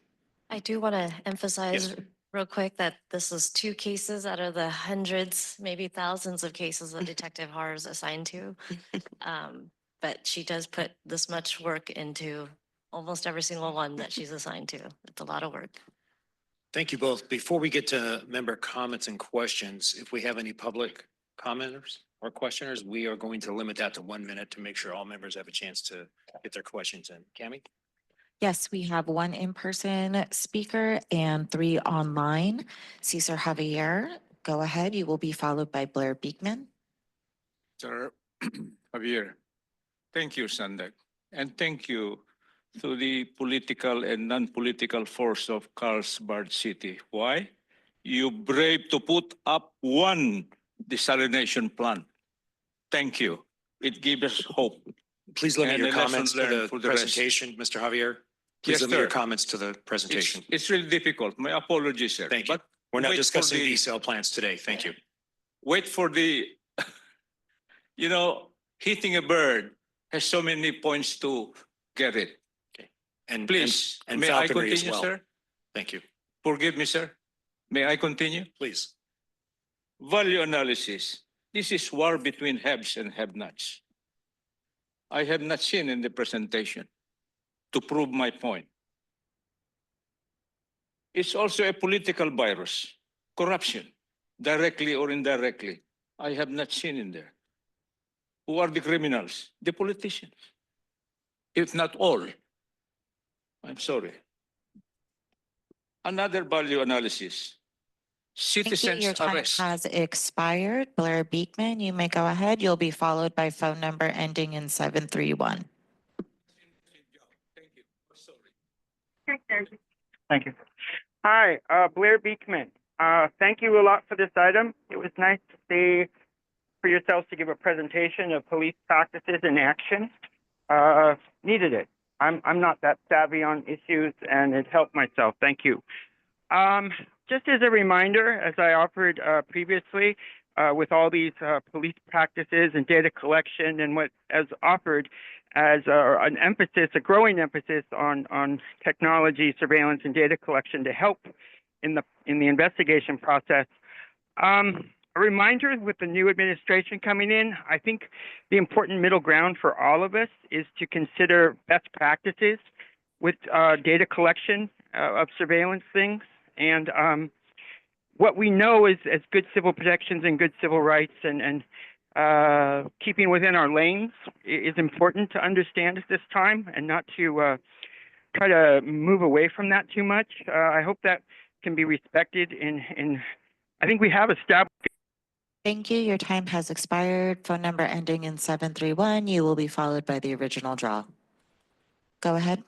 I do want to emphasize real quick that this is 2 cases out of the hundreds, maybe thousands of cases that Detective Har is assigned to. But she does put this much work into almost every single one that she's assigned to. It's a lot of work.
Thank you both. Before we get to member comments and questions, if we have any public commenters or questioners, we are going to limit that to 1 minute to make sure all members have a chance to get their questions in. Cami?
Yes, we have 1 in-person speaker and 3 online. Cesar Javier, go ahead. You will be followed by Blair Beekman.
Sir Javier, thank you, SANDAG, and thank you to the political and non-political force of Carlsbad City. Why? You brave to put up 1 desalination plant. Thank you. It gives us hope.
Please limit
And
your
a lesson
comments to
learned
the
for the rest.
presentation, Mr. Javier. Please
Yes,
limit your
sir.
comments to the presentation.
It's really difficult. My apologies, sir.
Thank you.
But
We're not
wait for
discussing
the-
desal plants today. Thank you.
Wait for the, hitting a bird has so many points to get it.
And
Please,
and
may I
falconry as
continue,
well.
sir?
Thank you.
Forgive me, sir. May I continue?
Please.
Value analysis. This is war between haves and have-nots. I have not seen in the presentation to prove my point. It's also a political virus, corruption, directly or indirectly. I have not seen in there. Who are the criminals? The politicians. If not all. I'm sorry. Another value analysis.
Thank you.
Citizens
Your time
arrest.
has expired. Blair Beekman, you may go ahead. You'll be followed by phone number ending in 731.
Thank you. Hi, Blair Beekman. Thank you a lot for this item. It was nice to see for yourselves to give a presentation of police practices in action. Needed it. I'm not that savvy on issues, and it helped myself. Thank you. Just as a reminder, as I offered previously, with all these police practices and data collection, and what as offered as an emphasis, a growing emphasis on technology, surveillance, and data collection to help in the investigation process. A reminder with the new administration coming in, I think the important middle ground for all of us is to consider best practices with data collection of surveillance things. And what we know is as good civil protections and good civil rights and keeping within our lanes is important to understand at this time, and not to try to move away from that too much. I hope that can be respected in I think we have established.
Thank you. Your time has expired. Phone number ending in 731. You will be followed by the original draw. Go ahead.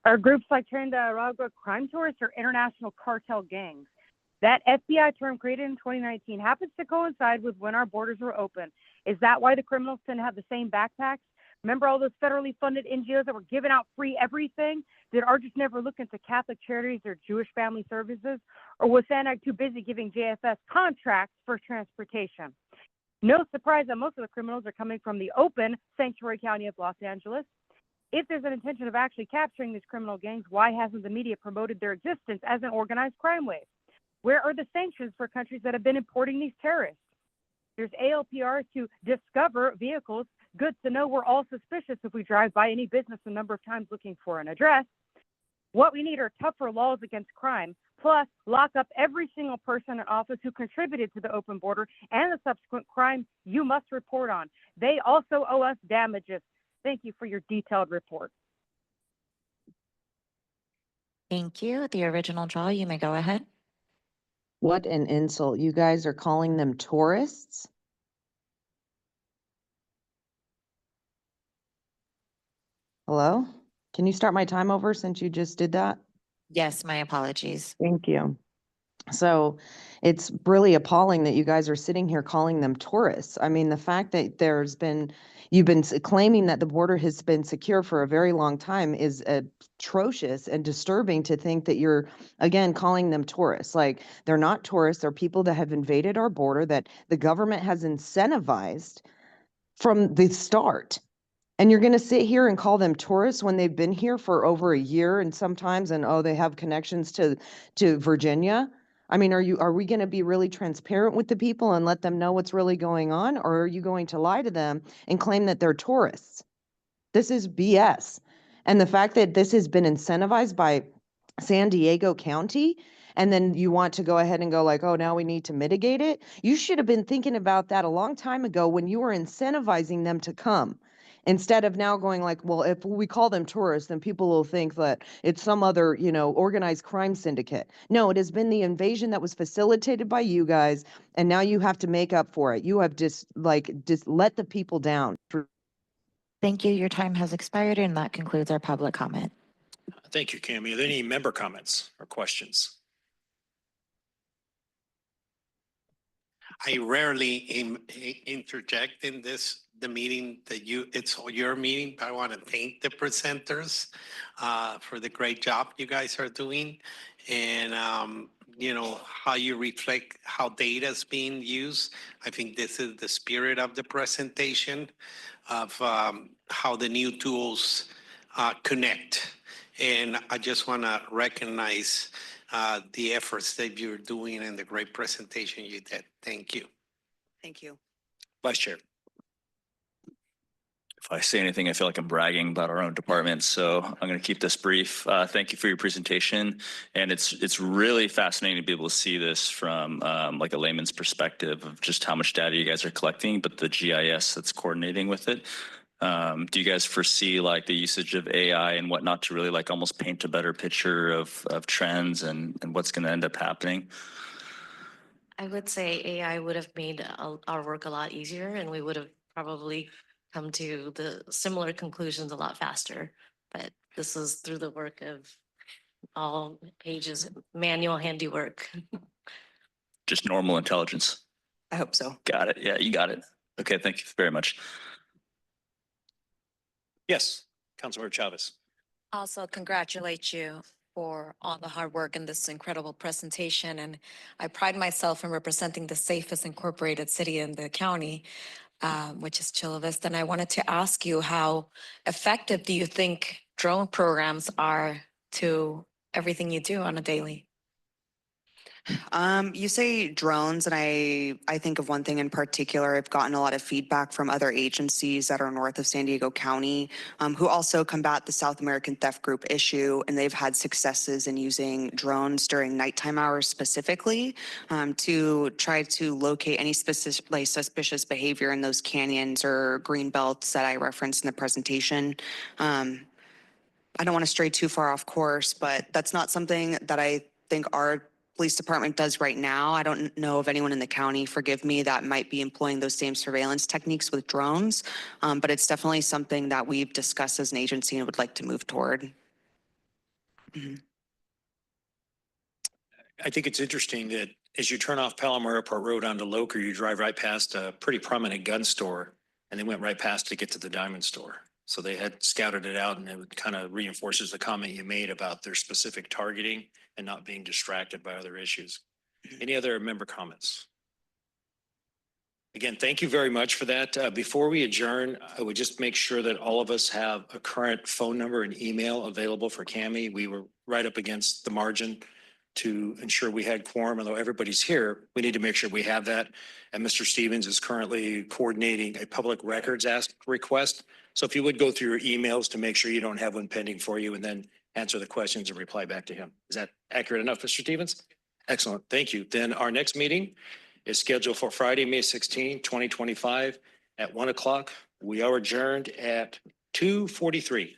Are groups like Trinidad crime tourists or international cartel gangs? That FBI term created in 2019 happens to coincide with when our borders were open. Is that why the criminals tend to have the same backpacks? Remember all those federally funded NGOs that were giving out free everything? Did our just never look into Catholic charities or Jewish family services? Or was SANDAG too busy giving JFS contracts for transportation? No surprise that most of the criminals are coming from the open sanctuary county of Los Angeles. If there's an intention of actually capturing these criminal gangs, why hasn't the media promoted their existence as an organized crime wave? Where are the sanctions for countries that have been importing these terrorists? There's ALPRs to discover vehicles. Good to know we're all suspicious if we drive by any business a number of times looking for an address. What we need are tougher laws against crime, plus lock up every single person in office who contributed to the open border and the subsequent crime you must report on. They also owe us damages. Thank you for your detailed report.
Thank you. The original draw, you may go ahead.
What an insult. You guys are calling them tourists? Hello? Can you start my time over since you just did that?
Yes, my apologies.
Thank you. So it's really appalling that you guys are sitting here calling them tourists. I mean, the fact that you've been claiming that the border has been secure for a very long time is atrocious and disturbing to think that you're, again, calling them tourists. Like, they're not tourists. They're people that have invaded our border that the government has incentivized from the start. And you're going to sit here and call them tourists when they've been here for over a year and sometimes, and oh, they have connections to Virginia. I mean, are we going to be really transparent with the people and let them know what's really going on? Or are you going to lie to them and claim that they're tourists? This is BS. And the fact that this has been incentivized by San Diego County, and then you want to go ahead and go like, oh, now we need to mitigate it. You should have been thinking about that a long time ago when you were incentivizing them to come. Instead of now going like, well, if we call them tourists, then people will think that it's some other, organized crime syndicate. No, it has been the invasion that was facilitated by you guys, and now you have to make up for it. You have just let the people down.
Thank you. Your time has expired, and that concludes our public comment.
Thank you, Cami. Are there any member comments or questions?
I rarely interject in the meeting it's your meeting, but I want to thank the presenters for the great job you guys are doing, and how you reflect how data is being used. I think this is the spirit of the presentation of how the new tools connect. And I just want to recognize the efforts that you're doing and the great presentation you did. Thank you.
Thank you.
Vice Chair.
If I say anything, I feel like I'm bragging about our own department, so I'm going to keep this brief. Thank you for your presentation, and it's really fascinating to be able to see this from like a layman's perspective of just how much data you guys are collecting, but the GIS that's coordinating with it. Do you guys foresee like the usage of AI and whatnot to really like almost paint a better picture of trends and what's going to end up happening?
I would say AI would have made our work a lot easier, and we would have probably come to the similar conclusions a lot faster. But this is through the work of all pages, manual handiwork.
Just normal intelligence.
I hope so.
Got it. Yeah, you got it. Okay, thank you very much.
Yes, Councilmember Chavez.
Also congratulate you for all the hard work in this incredible presentation. And I pride myself in representing the safest incorporated city in the county, which is Chula Vista. And I wanted to ask you, how effective do you think drone programs are to everything you do on a daily?
You say drones, and I think of one thing in particular. I've gotten a lot of feedback from other agencies that are north of San Diego County, who also combat the South American theft group issue, and they've had successes in using drones during nighttime hours specifically to try to locate any specific suspicious behavior in those canyons or green belts that I referenced in the presentation. I don't want to stray too far off course, but that's not something that I think our police department does right now. I don't know of anyone in the county, forgive me, that might be employing those same surveillance techniques with drones, but it's definitely something that we've discussed as an agency and would like to move toward. Mm-hmm.
I think it's interesting that as you turn off Palomar Airport Road onto Loker, you drive right past a pretty prominent gun store, and they went right past to get to the diamond store. So they had scouted it out, and it kind of reinforces the comment you made about their specific targeting and not being distracted by other issues. Any other member comments? Again, thank you very much for that. Before we adjourn, I would just make sure that all of us have a current phone number and email available for Cami. We were right up against the margin to ensure we had quorum, although everybody's here, we need to make sure we have that. And Mr. Stevens is currently coordinating a public records ask request. So if you would go through your emails to make sure you don't have one pending for you and then answer the questions and reply back to him. Is that accurate enough, Mr. Stevens? Excellent, thank you. Then our next meeting is scheduled for Friday, May 16, 2025 at 1 o'clock. We are adjourned at 2:43.